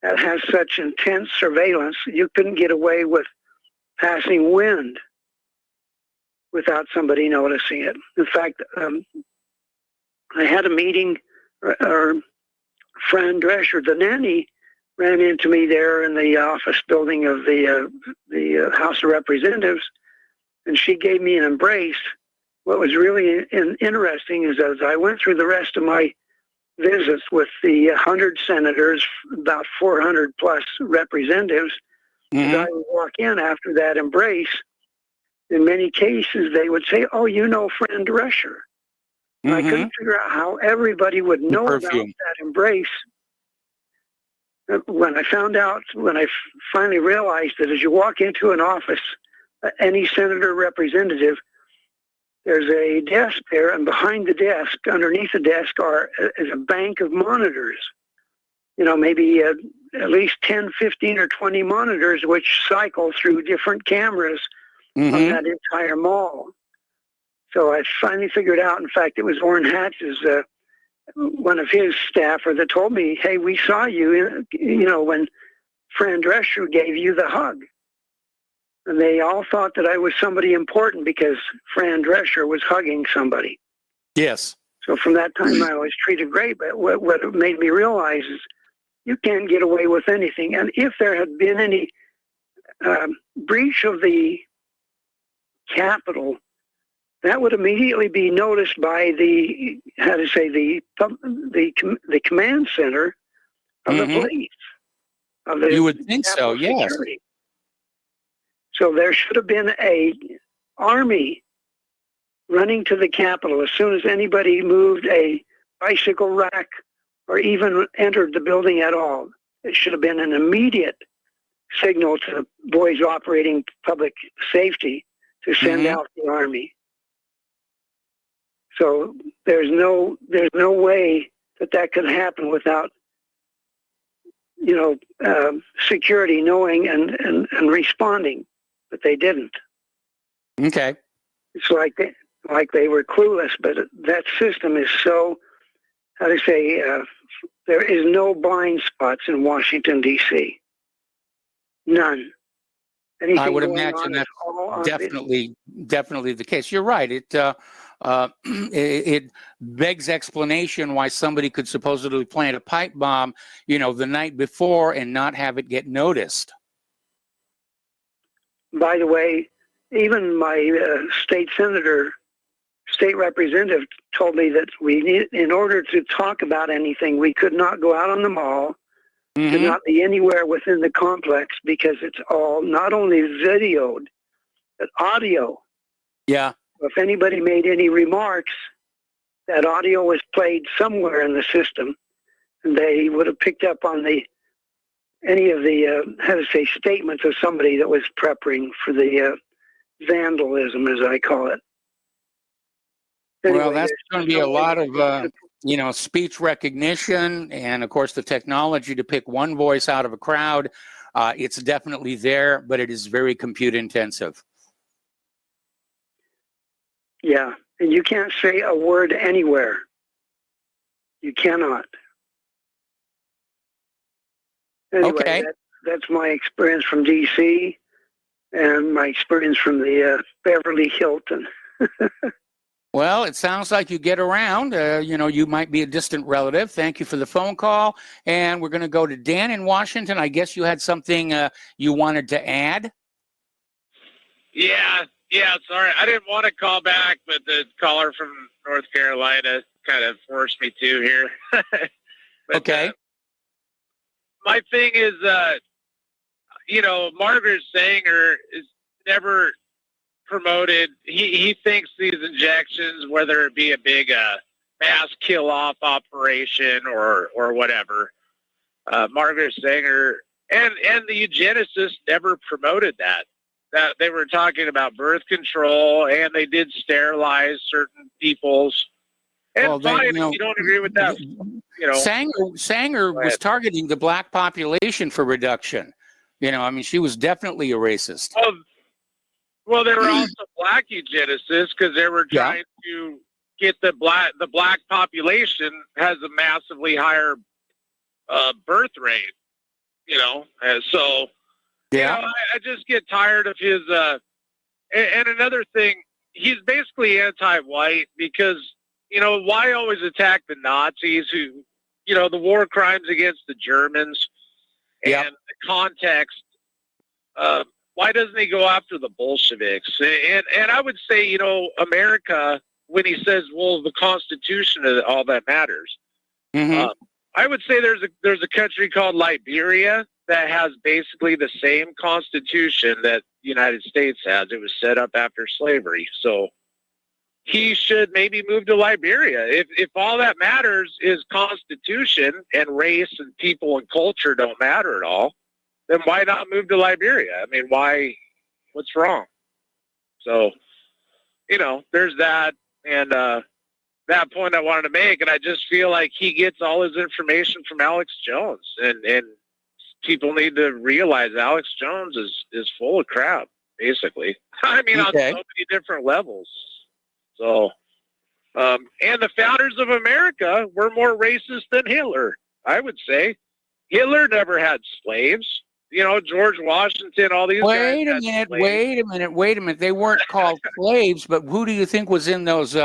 that has such intense surveillance, you couldn't get away with passing wind without somebody noticing it. In fact, I had a meeting, our friend Drescher, the nanny, ran into me there in the office building of the House of Representatives, and she gave me an embrace. What was really interesting is as I went through the rest of my visits with the 100 senators, about 400 plus representatives, as I would walk in after that embrace, in many cases they would say, "Oh, you know friend Drescher." I couldn't figure out how everybody would know about that embrace. When I finally realized that as you walk into an office, any senator or representative, there's a desk there, and behind the desk, underneath the desk, is a bank of monitors. Maybe at least 10, 15, or 20 monitors, which cycle through different cameras on that entire mall. So I finally figured out, in fact, it was Orrin Hatch's, one of his staffer that told me, "Hey, we saw you, when Fran Drescher gave you the hug." And they all thought that I was somebody important because Fran Drescher was hugging somebody. Yes. So from that time, I was treated great. But what it made me realize is you can't get away with anything. And if there had been any breach of the Capitol, that would immediately be noticed by the command center of the police. You would think so, yes. Security. So there should have been a army running to the Capitol as soon as anybody moved a bicycle rack or even entered the building at all. It should have been an immediate signal to the boys operating public safety to send out the army. So there's no way that could happen without, security knowing and responding, but they didn't. Okay. It's like they were clueless, but that system is so, there is no blind spots in Washington, D.C. None. Anything I would going imagine on that's is all obvious. definitely the case. You're right. It begs explanation why somebody could supposedly plant a pipe bomb, the night before and not have it get noticed. By the way, even my state representative told me that in order to talk about anything, we could not go out on the mall, could not be anywhere within the complex because it's all not only videoed, but audio. Yeah. If anybody made any remarks, that audio was played somewhere in the system, and they would have picked up on any of the statements of somebody that was prepping for the vandalism, as I call it. Anyway, well, that's going to be a lot of, speech recognition and, of course, the technology to pick one voice out of a crowd. It's definitely there, but it is very compute intensive. Yeah, and you can't say a word anywhere. You cannot. Anyway, okay. That's my experience from D.C. and my experience from the Beverly Hilton. Well, it sounds like you get around. You might be a distant relative. Thank you for the phone call. And we're going to go to Dan in Washington. I guess you had something you wanted to add? Yeah, sorry. I didn't want to call back, but the caller from North Carolina kind of forced me to here. But, okay. My thing is, Margaret Sanger is never promoted. He thinks these injections, whether it be a big mass kill-off operation or whatever, Margaret Sanger and the eugenicists never promoted that. That they were talking about birth control, and they did sterilize certain peoples. And well, fine, if you don't agree with that, Sanger was targeting the black population for reduction. She was definitely a racist. Well, there were also black eugenicists because they were trying to get the black population has a massively higher birth rate. And so. Yeah, I just get tired of his. And another thing, he's basically anti-white because why always attack the Nazis who, the war crimes against the Germans and the context. Why doesn't he go after the Bolsheviks? And I would say, America, when he says, well, the Constitution is all that matters. I would say there's a country called Liberia that has basically the same constitution that the United States has. It was set up after slavery. So he should maybe move to Liberia. If all that matters is constitution and race and people and culture don't matter at all, then why not move to Liberia? I mean, why? What's wrong? So, there's that. And that point I wanted to make. And I just feel like he gets all his information from Alex Jones. And people need to realize Alex Jones is full of crap, basically. On so many different levels. So, and the founders of America were more racist than Hitler, I would say. Hitler never had slaves. George Washington, all these guys. Wait a minute. They weren't called slaves, but who do you think was in those,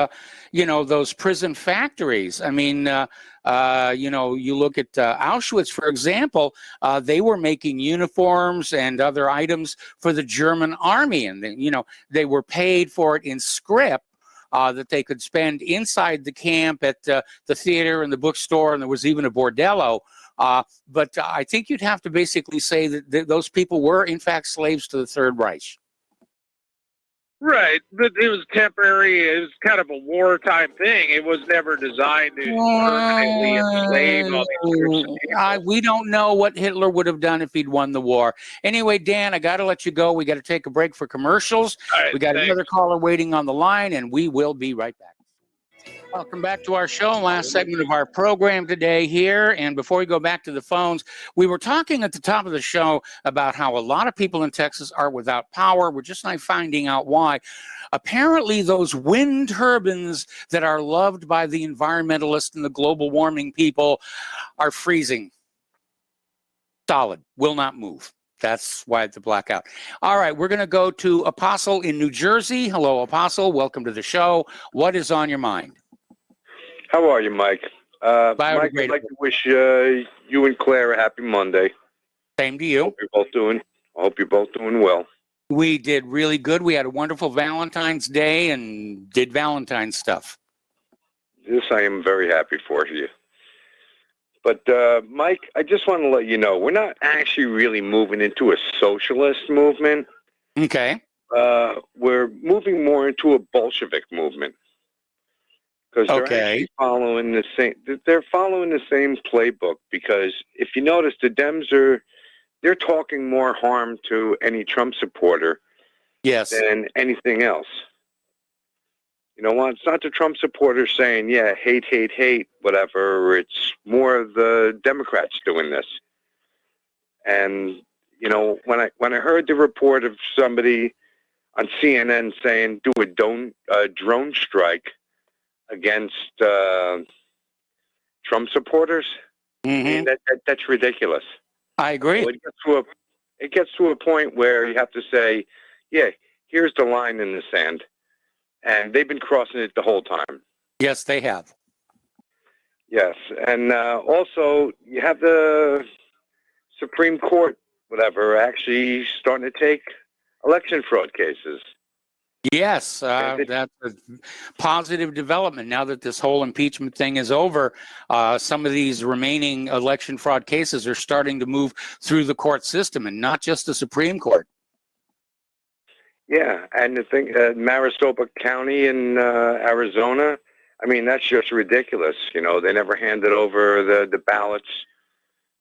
those prison factories? I mean, you look at Auschwitz, for example, they were making uniforms and other items for the German army. And, they were paid for it in scrip. That they could spend inside the camp at the theater and the bookstore, and there was even a bordello. But I think you'd have to basically say that those people were, in fact, slaves to the Third Reich. Right, but it was temporary. It was kind of a wartime thing. It was never designed to permanently enslave all these groups of people. We don't know what Hitler would have done if he'd won the war. Anyway, Dan, I got to let you go. We got to take a break for commercials. Right, we got another caller waiting on the line, and we will be right back. Welcome back to our show, last segment of our program today here. And before we go back to the phones, we were talking at the top of the show about how a lot of people in Texas are without power. We're just not finding out why. Apparently, those wind turbines that are loved by the environmentalists and the global warming people are freezing. Solid, will not move. That's why it's a blackout. All right, we're going to go to Apostle in New Jersey. Hello, Apostle. Welcome to the show. What is on your mind? How are you, Mike? Mike, I'd like to wish you and Claire a happy Monday. Same to you. I hope you're both doing well. We did really good. We had a wonderful Valentine's Day and did Valentine's stuff. This I am very happy for you. But, Mike, I just want to let you know, we're not actually really moving into a socialist movement. Okay. We're moving more into a Bolshevik movement. Because they're actually following the same. They're following the same playbook. Because if you notice, the Dems they're talking more harm to any Trump supporter, than anything else. You know what? It's not the Trump supporters saying, "Yeah, hate, hate, hate," whatever. It's more of the Democrats doing this. And when I heard the report of somebody on CNN saying, "Do a drone strike against Trump supporters," I mean, that's ridiculous. I agree. So it gets to a point where you have to say, "Yeah, here's the line in the sand," and they've been crossing it the whole time. Yes, they have. Yes, and also you have the Supreme Court, whatever, actually starting to take election fraud cases. Yes, that's a positive development. Now that this whole impeachment thing is over, some of these remaining election fraud cases are starting to move through the court system, and not just the Supreme Court. Yeah, and the thing, Maricopa County in Arizona, I mean, that's just ridiculous. They never handed over the ballots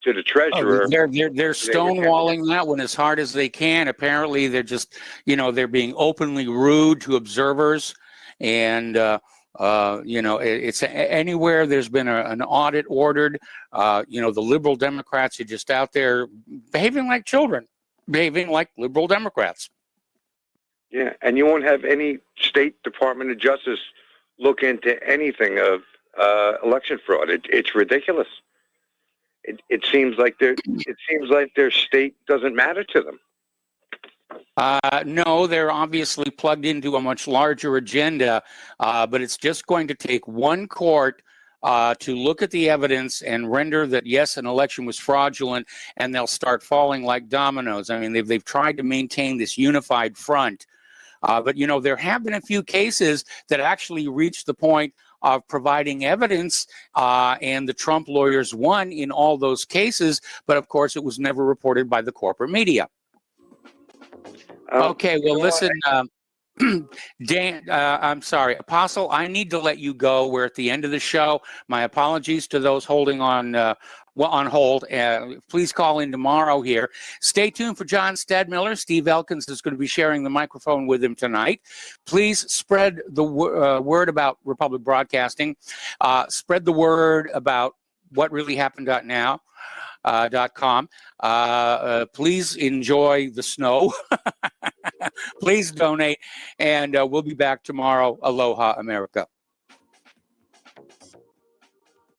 to the treasurer. They're stonewalling that one as hard as they can. Apparently, they're just, they're being openly rude to observers, and it's anywhere there's been an audit ordered. The liberal Democrats are just out there behaving like children, behaving like liberal Democrats. Yeah, and you won't have any State Department of Justice look into anything of election fraud. It's ridiculous. It seems like their state doesn't matter to them. No, they're obviously plugged into a much larger agenda, but it's just going to take one court to look at the evidence and render that, yes, an election was fraudulent, and they'll start falling like dominoes. I mean, they've tried to maintain this unified front, but, there have been a few cases that actually reached the point of providing evidence, and the Trump lawyers won in all those cases, but of course it was never reported by the corporate media. Okay, well, listen, Dan, I'm sorry, Apostle, I need to let you go. We're at the end of the show. My apologies to those holding on hold. Please call in tomorrow here. Stay tuned for John Stadmiller. Steve Elkins is going to be sharing the microphone with him tonight. Please spread the word about Republic Broadcasting. Spread the word about whatreallyhappened.now.com. Please enjoy the snow. Please donate, and we'll be back tomorrow. Aloha, America.